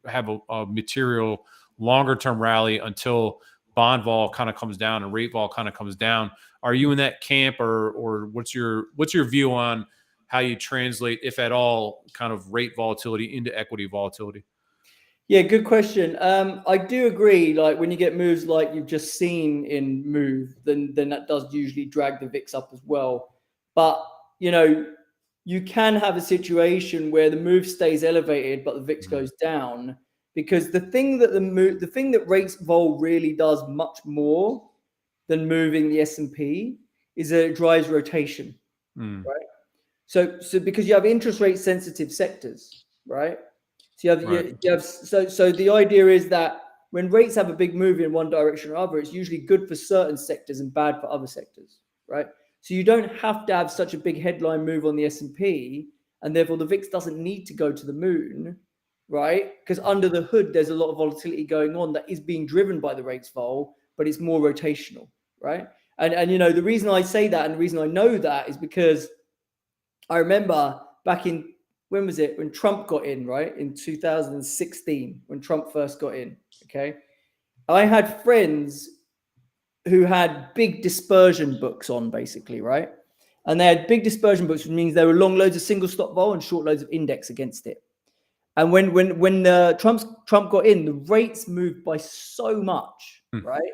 have a material longer term rally until bond vol kind of comes down and rate vol kind of comes down. Are you in that camp, or what's your view on how you translate, if at all, kind of rate volatility into equity volatility?
Yeah, good question. I do agree. Like when you get moves like you've just seen in Move, then that does usually drag the VIX up as well. But you know, you can have a situation where the move stays elevated, but the VIX goes down, because the thing that rates vol really does much more than moving the S&P is that it drives rotation, right? So because you have interest rate sensitive sectors, right? So so the idea is that when rates have a big move in one direction or other, it's usually good for certain sectors and bad for other sectors, right? So you don't have to have such a big headline move on the S&P, and therefore the VIX doesn't need to go to the moon, right? Because under the hood, there's a lot of volatility going on that is being driven by the rates vol, but it's more rotational, right? And you know, the reason I say that and the reason I know that is because I remember back in, when was it? When Trump got in, right? In 2016, when Trump first got in, okay? I had friends who had big dispersion books on, basically, right? And they had big dispersion books, which means they were long loads of single stock vol and short loads of index against it. And when Trump got in, the rates moved by so much, right?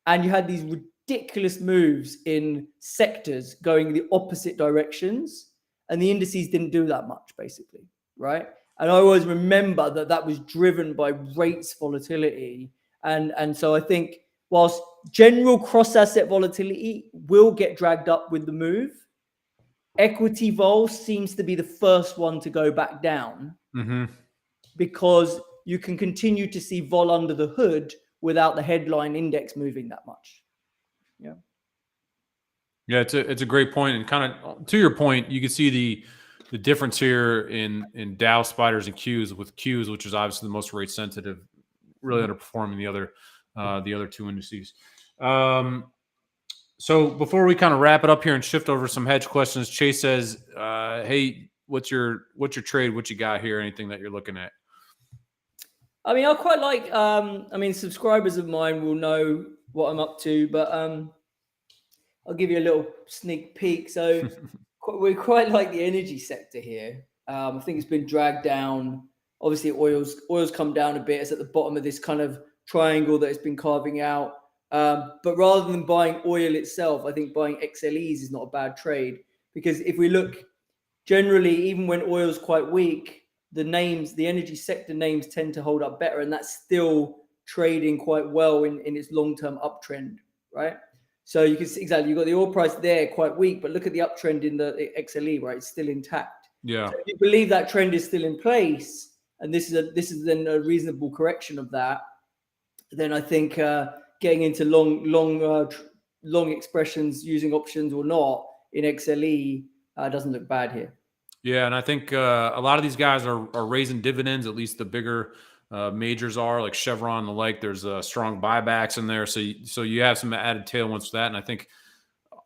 And you had these ridiculous moves in sectors going the opposite directions, and the indices didn't do that much, basically, right? And I always remember that was driven by rates volatility. And so I think whilst general cross-asset volatility will get dragged up with the move, equity vol seems to be the first one to go back down, because you can continue to see vol under the hood without the headline index moving that much. Yeah.
Yeah, it's a great point, and kind of to your point, you can see the difference here in Dow, spiders, and Qs. With Qs, which is obviously the most rate sensitive, really underperforming the other two indices. So before we kind of wrap it up here and shift over some hedge questions, Chase says, "Hey, what's your trade? What you got here? Anything that you're looking at?"
I mean, I quite like. I mean, subscribers of mine will know what I'm up to, but I'll give you a little sneak peek. So we quite like the energy sector here. I think it's been dragged down. Obviously, oil's come down a bit. It's at the bottom of this kind of triangle that it's been carving out. But rather than buying oil itself, I think buying XLEs is not a bad trade, because if we look generally, even when oil's quite weak, the energy sector names tend to hold up better, and that's still trading quite well in its long-term uptrend, right? So you can see exactly, you've got the oil price there quite weak, but look at the uptrend in the XLE, right? It's still intact.
Yeah.
So if you believe that trend is still in place, and this is then a reasonable correction of that, then I think getting into long expressions using options or not in XLE doesn't look bad here.
Yeah, and I think a lot of these guys are raising dividends. At least the bigger majors are, like Chevron and the like. There's strong buybacks in there, so you have some added tailwinds for that. And I think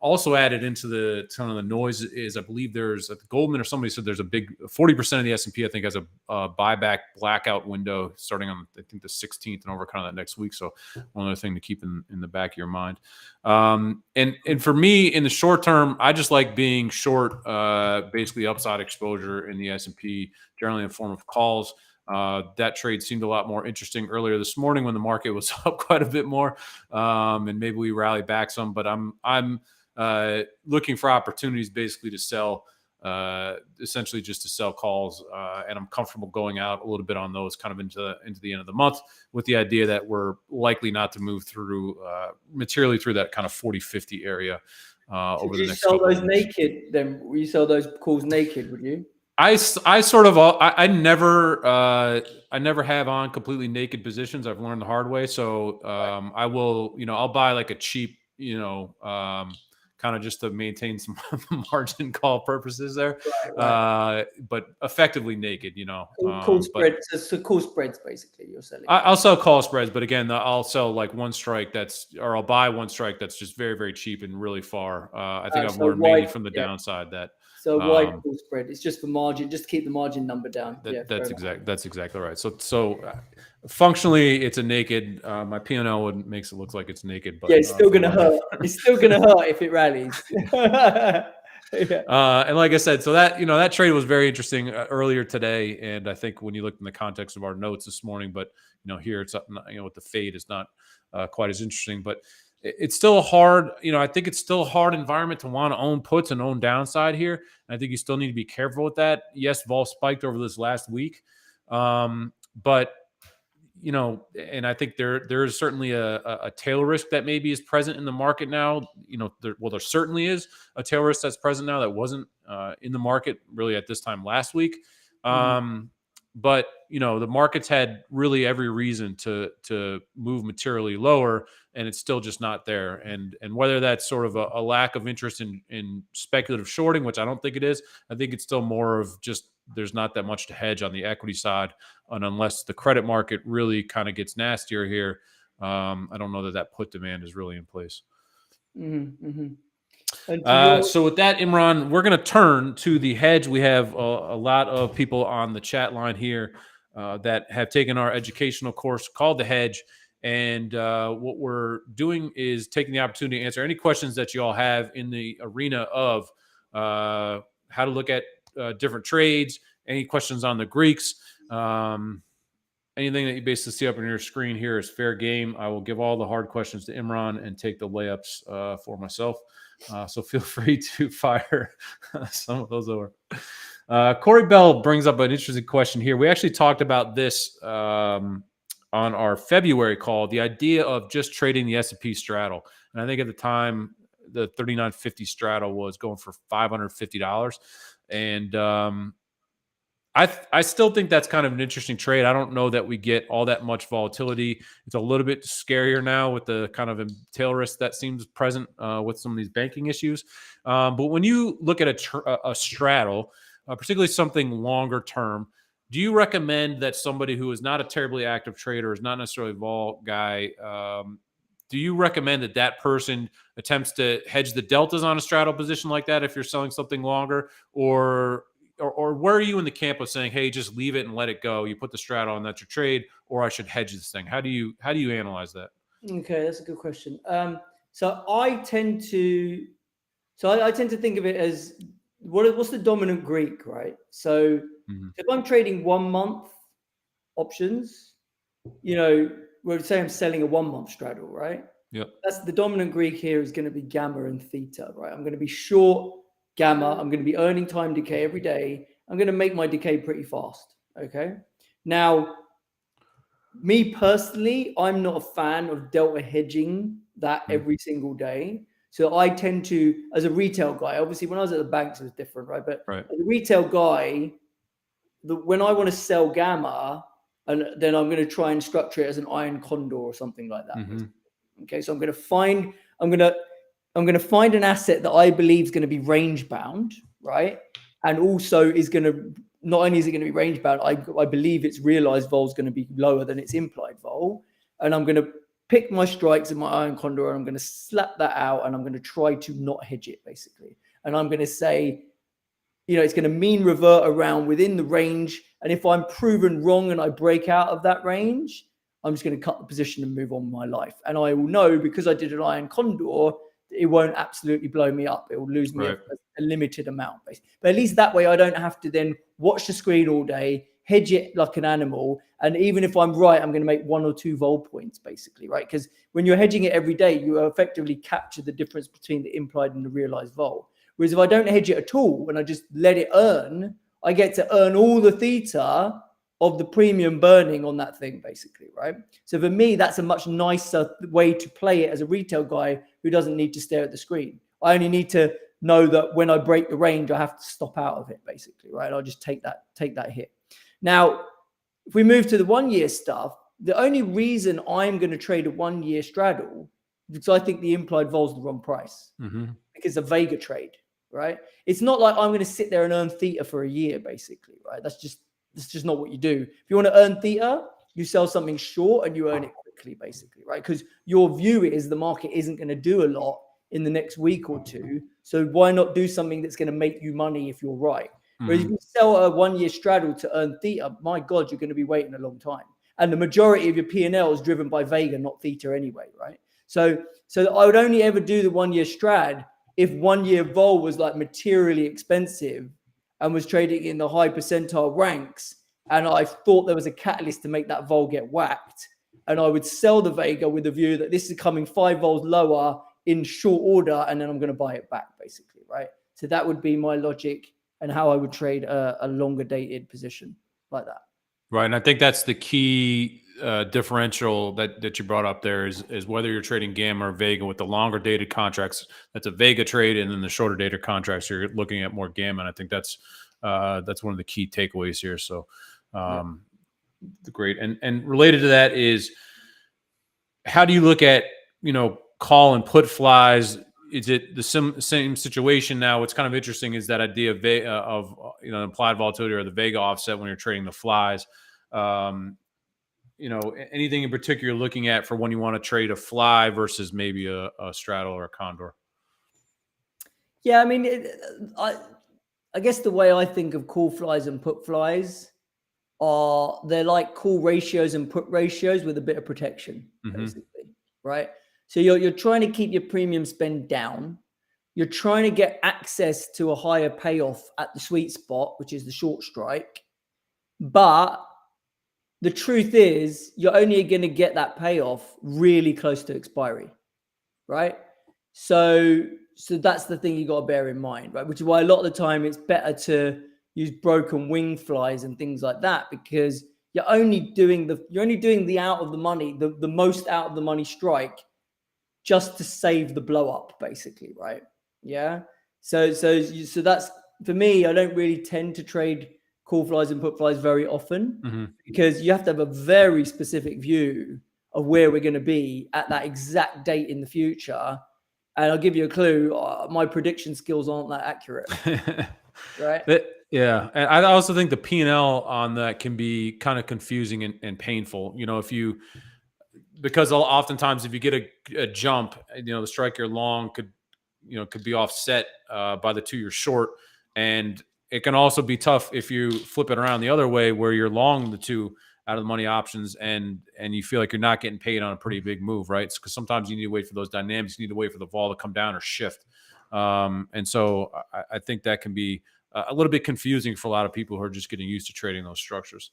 also added into the ton of the noise is, I believe there's at Goldman or somebody said there's a big 40% of the S&P I think has a buyback blackout window starting on I think the 16th and over kind of that next week. So one other thing to keep in the back of your mind. And for me in the short term, I just like being short, basically upside exposure in the S&P, generally in the form of calls. That trade seemed a lot more interesting earlier this morning when the market was up quite a bit more, and maybe we rally back some. But I'm looking for opportunities basically to sell essentially just to sell calls. And I'm comfortable going out a little bit on those kind of into the end of the month, with the idea that we're likely not to move through materially through that kind of 40-50 area over the next couple of weeks.
Would you sell those naked then? Will you sell those calls naked, would you?
I sort of I never have on completely naked positions. I've learned the hard way. So I will, I'll buy like a cheap, kind of just to maintain some margin call purposes there. Right. But effectively naked,
Call spreads. So call spreads basically you're selling.
I'll sell call spreads, but again, I'll sell like one strike or I'll buy one strike that's just very, very cheap and really far. I think I've learned mainly from the downside that.
So wide call spread. It's just for margin, just to keep the margin number down.
That's exactly right. So functionally, it's a naked. My P&L makes it look like it's naked, but
it's still gonna hurt. It's still gonna hurt if it rallies.
And like I said, so that trade was very interesting earlier today, and I think when you look in the context of our notes this morning, but here it's up, with the fade, it's not quite as interesting, but. It's still a hard, I think it's still a hard environment to want to own puts and own downside here. And I think you still need to be careful with that. Yes, vol spiked over this last week. But, and I think there is certainly a tail risk that maybe is present in the market now. There certainly is a tail risk that's present now that wasn't in the market really at this time last week. But, the markets had really every reason to move materially lower, and it's still just not there. And whether that's sort of a lack of interest in speculative shorting, which I don't think it is, I think it's still more of just there's not that much to hedge on the equity side. And unless the credit market really kind of gets nastier here, I don't know that put demand is really in place. So with that, Imran, we're going to turn to the hedge. We have a lot of people on the chat line here that have taken our educational course called The Hedge. And what we're doing is taking the opportunity to answer any questions that you all have in the arena of how to look at different trades, any questions on the Greeks. Anything that you basically see up on your screen here is fair game. I will give all the hard questions to Imran and take the layups for myself. So feel free to fire some of those over. Corey Bell brings up an interesting question here. We actually talked about this on our February call, the idea of just trading the S&P straddle. And I think at the time, the 3950 straddle was going for $550. And I still think that's kind of an interesting trade. I don't know that we get all that much volatility. It's a little bit scarier now with the kind of tail risk that seems present with some of these banking issues. But when you look at a straddle, particularly something longer term, do you recommend that somebody who is not a terribly active trader, is not necessarily a vol guy, do you recommend that person attempts to hedge the deltas on a straddle position like that if you're selling something longer? Or where are you in the camp of saying, hey, just leave it and let it go? You put the straddle and that's your trade, or I should hedge this thing? How do you analyze that?
Okay, that's a good question. So I tend to think of it as what's the dominant Greek, right? So if I'm trading 1 month options, we'll say I'm selling a 1 month straddle, right?
Yep.
That's the dominant Greek here is going to be gamma and theta, right? I'm going to be short gamma. I'm going to be earning time decay every day. I'm going to make my decay pretty fast. Okay. Now, me personally, I'm not a fan of delta hedging that every single day. So I tend to, as a retail guy, obviously when I was at the banks, it was different, right? But as a retail guy, when I want to sell gamma, and then I'm going to try and structure it as an iron condor or something like that. Okay, so I'm going to find an asset that I believe is going to be range bound, right? And also is going to, not only is it going to be range bound, I believe its realized vol is going to be lower than its implied vol, and I'm going to pick my strikes in my iron condor and I'm going to slap that out and I'm going to try to not hedge it basically. And I'm going to say, it's going to mean revert around within the range. And if I'm proven wrong and I break out of that range, I'm just going to cut the position and move on with my life. And I will know, because I did an iron condor, it won't absolutely blow me up. It will lose me a limited amount, basically. But at least that way I don't have to then watch the screen all day, hedge it like an animal. And even if I'm right, I'm going to make 1 or 2 vol points, basically, right? Because when you're hedging it every day, you effectively capture the difference between the implied and the realized vol. Whereas if I don't hedge it at all and I just let it earn, I get to earn all the theta of the premium burning on that thing, basically, right? So for me, that's a much nicer way to play it as a retail guy who doesn't need to stare at the screen. I only need to know that when I break the range, I have to stop out of it, basically, right? I'll just take that hit. Now, if we move to the 1 year stuff, the only reason I'm going to trade a 1 year straddle is because I think the implied vol's the wrong price, because a Vega trade, right? It's not like I'm going to sit there and earn theta for a year, basically, right? That's just not what you do. If you want to earn theta, you sell something short and you earn it quickly, basically, right? Because your view is the market isn't going to do a lot in the next week or two. So why not do something that's going to make you money if you're right? Whereas if you sell a 1 year straddle to earn theta, my God, you're going to be waiting a long time. And the majority of your P&L is driven by Vega, not theta anyway, right? So I would only ever do the 1 year strad if 1 year vol was like materially expensive and was trading in the high percentile ranks, and I thought there was a catalyst to make that vol get whacked, and I would sell the Vega with the view that this is coming 5 vols lower in short order, and then I'm going to buy it back, basically, right? So that would be my logic and how I would trade a longer dated position like that.
Right, and I think that's the key differential that you brought up there is whether you're trading Gamma or Vega. With the longer dated contracts, that's a Vega trade, and then the shorter dated contracts, you're looking at more Gamma. And I think that's one of the key takeaways here. So, great. And related to that is, how do you look at call and put flies? Is it the same situation now? What's kind of interesting is that idea of implied volatility or the Vega offset when you're trading the flies. Anything in particular you're looking at for when you want to trade a fly versus maybe a straddle or a condor?
Yeah, I mean, I guess the way I think of call flies and put flies they're like call ratios and put ratios with a bit of protection, basically, right? So you're trying to keep your premium spend down. You're trying to get access to a higher payoff at the sweet spot, which is the short strike. But the truth is, you're only going to get that payoff really close to expiry, right? So that's the thing you got to bear in mind, right? Which is why a lot of the time it's better to use broken wing flies and things like that, because you're only doing the out of the money, the most out of the money strike, just to save the blow up, basically, right? Yeah. So that's, for me, I don't really tend to trade call flies and put flies very often, because you have to have a very specific view of where we're going to be at that exact date in the future. And I'll give you a clue. My prediction skills aren't that accurate. Right.
Yeah. And I also think the P&L on that can be kind of confusing and painful. Because oftentimes if you get a jump, the strike you're long could be offset by the 2 you're short. And it can also be tough if you flip it around the other way, where you're long the 2 out of the money options and you feel like you're not getting paid on a pretty big move, right? Because sometimes you need to wait for those dynamics. You need to wait for the vol to come down or shift. And so I think that can be a little bit confusing for a lot of people who are just getting used to trading those structures.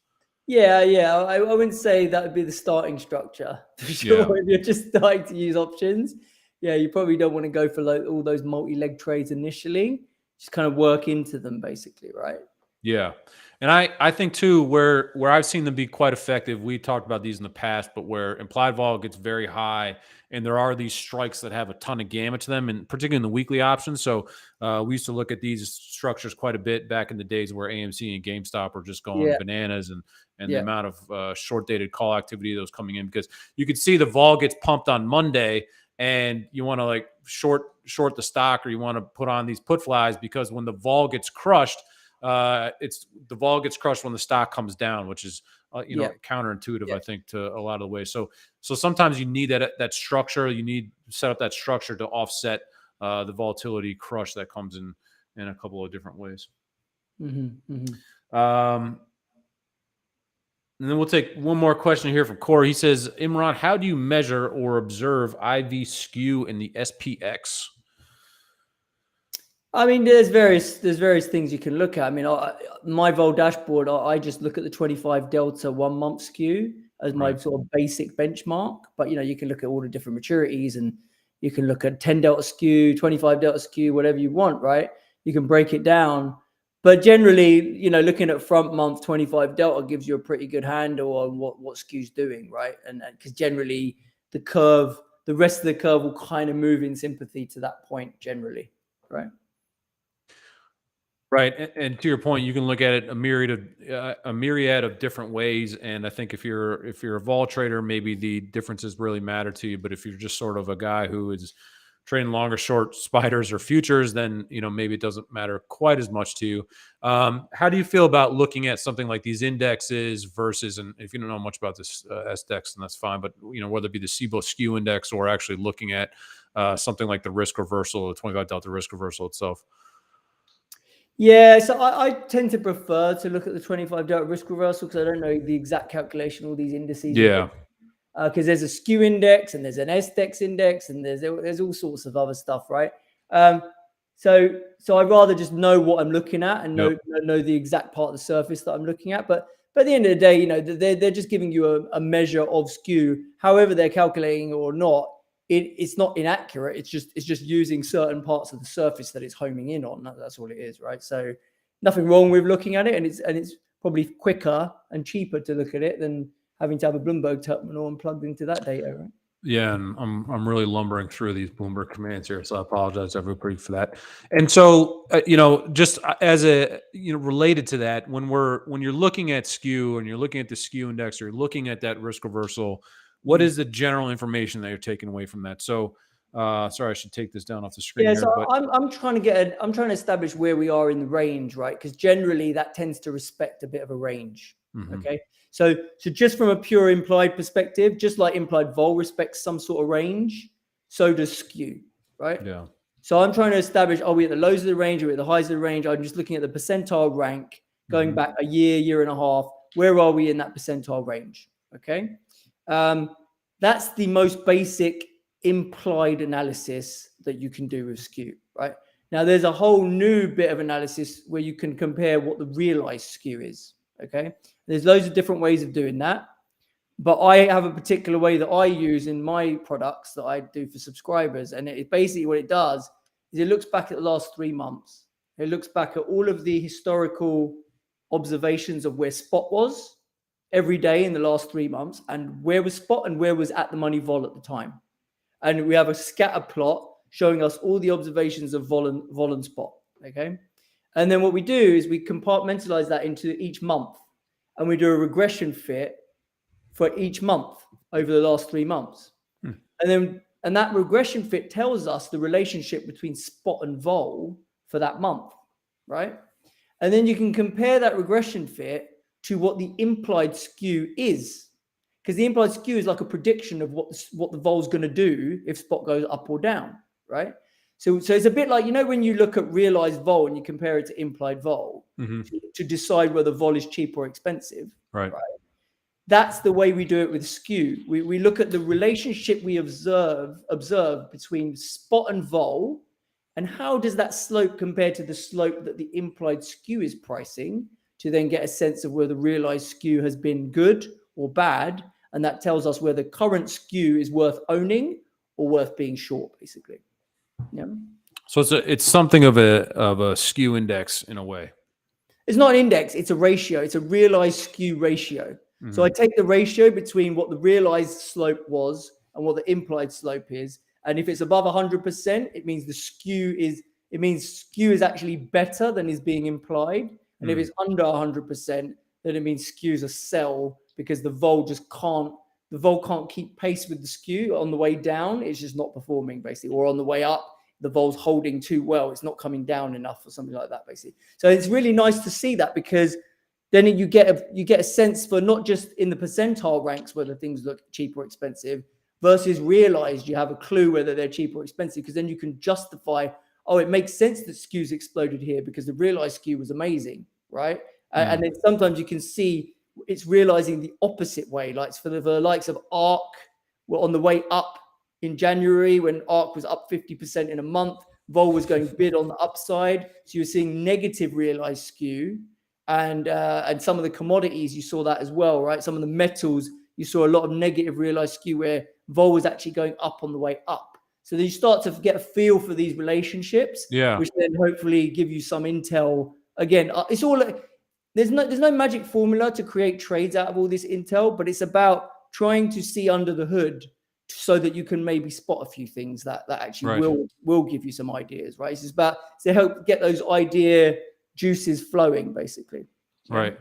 Yeah. I wouldn't say that would be the starting structure for sure.
Yeah.
If you're just starting to use options, you probably don't want to go for all those multi-leg trades initially. Just kind of work into them, basically, right?
Yeah. And I think too, where I've seen them be quite effective, we talked about these in the past, but where implied vol gets very high and there are these strikes that have a ton of gamma to them, and particularly in the weekly options. So we used to look at these structures quite a bit back in the days where AMC and GameStop were just going bananas, and the amount of short dated call activity that was coming in, because you could see the vol gets pumped on Monday and you want to short the stock, or you want to put on these put flies, because when the vol gets crushed, the vol gets crushed when the stock comes down, which is counterintuitive, I think, to a lot of the ways. So sometimes you need that structure. You need to set up that structure to offset the volatility crush that comes in a couple of different ways. And then we'll take one more question here from Corey. He says, Imran, how do you measure or observe IV skew in the SPX?
I mean, there's various things you can look at. I mean, my vol dashboard, I just look at the 25 delta 1 month skew as my sort of basic benchmark. But you can look at all the different maturities and You can look at 10 delta skew, 25 delta skew, whatever you want, right? You can break it down. But generally, you know, looking at front month 25 delta gives you a pretty good handle on what skew's doing, right? And because generally the curve, the rest of the curve will kind of move in sympathy to that point generally, right?
Right, and to your point, you can look at it a myriad of different ways. And I think if you're a vol trader, maybe the differences really matter to you. But if you're just sort of a guy who is trading long or short spiders or futures, then maybe it doesn't matter quite as much to you. How do you feel about looking at something like these indexes versus, and if you don't know much about this SDEX, then that's fine. But whether it be the CBOE Skew index or actually looking at something like the risk reversal, the 25 delta risk reversal itself.
Yeah, so I tend to prefer to look at the 25 delta risk reversal because I don't know the exact calculation all these indices.
Yeah.
Because there's a skew index and there's an SDEX index and there's all sorts of other stuff, right? So I'd rather just know what I'm looking at and know the exact part of the surface that I'm looking at. But at the end of the day, they're just giving you a measure of skew, however they're calculating or not. It's not inaccurate. It's just using certain parts of the surface that it's homing in on. That's all it is, right? So nothing wrong with looking at it, and it's probably quicker and cheaper to look at it than having to have a Bloomberg terminal and plugged into that data, right?
Yeah, and I'm really lumbering through these Bloomberg commands here, so I apologize to everybody for that. And so, just as a related to that, when you're looking at skew and you're looking at the skew index, or you're looking at that risk reversal, what is the general information that you're taking away from that? So, sorry, I should take this down off the screen.
Yeah,
here,
so
but
I'm trying to establish where we are in the range, right? Because generally that tends to respect a bit of a range. Okay. So just from a pure implied perspective, just like implied vol respects some sort of range, so does skew, right?
Yeah.
So I'm trying to establish, are we at the lows of the range? Are we at the highs of the range? I'm just looking at the percentile rank going back a year and a half. Where are we in that percentile range? Okay. That's the most basic implied analysis that you can do with skew, right? Now, there's a whole new bit of analysis where you can compare what the realized skew is, okay? There's loads of different ways of doing that, but I have a particular way that I use in my products that I do for subscribers, and it basically what it does is it looks back at the last 3 months. It looks back at all of the historical observations of where spot was every day in the last 3 months, and where was spot and where was at the money vol at the time. And we have a scatter plot showing us all the observations of vol and spot, okay? And then what we do is we compartmentalize that into each month, and we do a regression fit for each month over the last 3 months. And that regression fit tells us the relationship between spot and vol for that month, right? And then you can compare that regression fit to what the implied skew is. Because the implied skew is like a prediction of what the vol's going to do if spot goes up or down, right? So it's a bit like, when you look at realized vol and you compare it to implied vol to decide whether vol is cheap or expensive,
right?
That's the way we do it with skew. We look at the relationship we observe between spot and vol, and how does that slope compare to the slope that the implied skew is pricing, to then get a sense of whether the realized skew has been good or bad, and that tells us whether current skew is worth owning or worth being short, basically. Yeah.
So it's something of a skew index in a way.
It's not an index; it's a ratio. It's a realized skew ratio. So I take the ratio between what the realized slope was and what the implied slope is, and if it's above 100%, it means skew is actually better than is being implied, and if it's under 100%, then it means skew's a sell, because the vol can't keep pace with the skew. On the way down, it's just not performing, basically, or on the way up, the vol's holding too well, it's not coming down enough or something like that, basically. So it's really nice to see that, because then you get a sense for not just in the percentile ranks whether things look cheap or expensive versus realized. You have a clue whether they're cheap or expensive, because then you can justify, it makes sense that skew's exploded here because the realized skew was amazing, right? And then sometimes you can see it's realizing the opposite way. Like for the likes of ARK, were on the way up in January when ARK was up 50% in a month. Vol was going bid on the upside, so you're seeing negative realized skew. And some of the commodities, you saw that as well, right? Some of the metals, you saw a lot of negative realized skew where vol was actually going up on the way up. So you start to get a feel for these relationships, which then hopefully give you some intel. Again, it's all there's no magic formula to create trades out of all this intel, but it's about trying to see under the hood so that you can maybe spot a few things that actually will give you some ideas, right? It's about to help get those idea juices flowing, basically.
Right.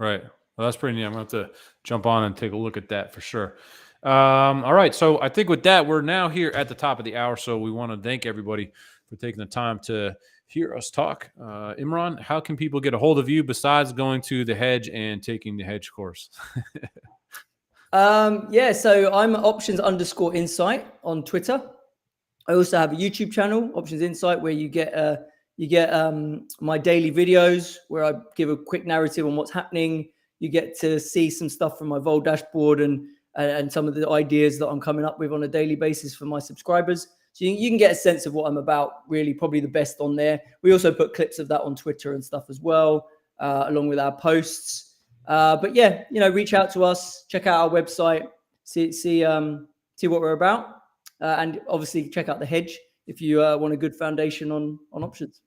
Well, that's pretty neat. I'm going to have to jump on and take a look at that for sure. All right. So I think with that, we're now here at the top of the hour. So we want to thank everybody for taking the time to hear us talk. Imran, how can people get a hold of you besides going to the hedge and taking the hedge course?
So I'm options_insight on Twitter. I also have a YouTube channel, Options Insight, where you get my daily videos where I give a quick narrative on what's happening. You get to see some stuff from my Vol dashboard and some of the ideas that I'm coming up with on a daily basis for my subscribers. So you can get a sense of what I'm about, really, probably the best on there. We also put clips of that on Twitter and stuff as well, along with our posts. But yeah, reach out to us, check out our website, see what we're about, and obviously check out the hedge if you want a good foundation on options.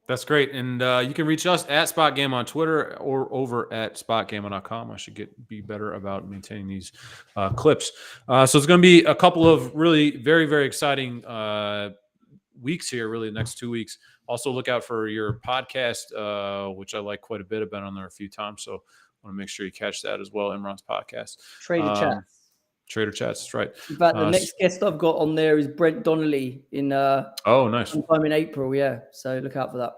That's great. And you can reach us at SpotGamma on Twitter or over at spotgamma.com. I should be better about maintaining these clips. So it's going to be a couple of really very, very exciting weeks here, really the next 2 weeks. Also look out for your podcast, which I like quite a bit. I've been on there a few times. So I want to make sure you catch that as well. Imran's podcast.
Trader Chats.
Trader Chats, that's right.
In fact, the next guest I've got on there is Brent Donnelly in
nice.
sometime in April. Yeah. So look out for that.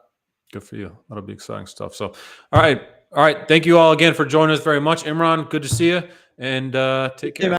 Good for you. That'll be exciting stuff. So, all right. Thank you all again for joining us very much. Imran, good to see you, and take care.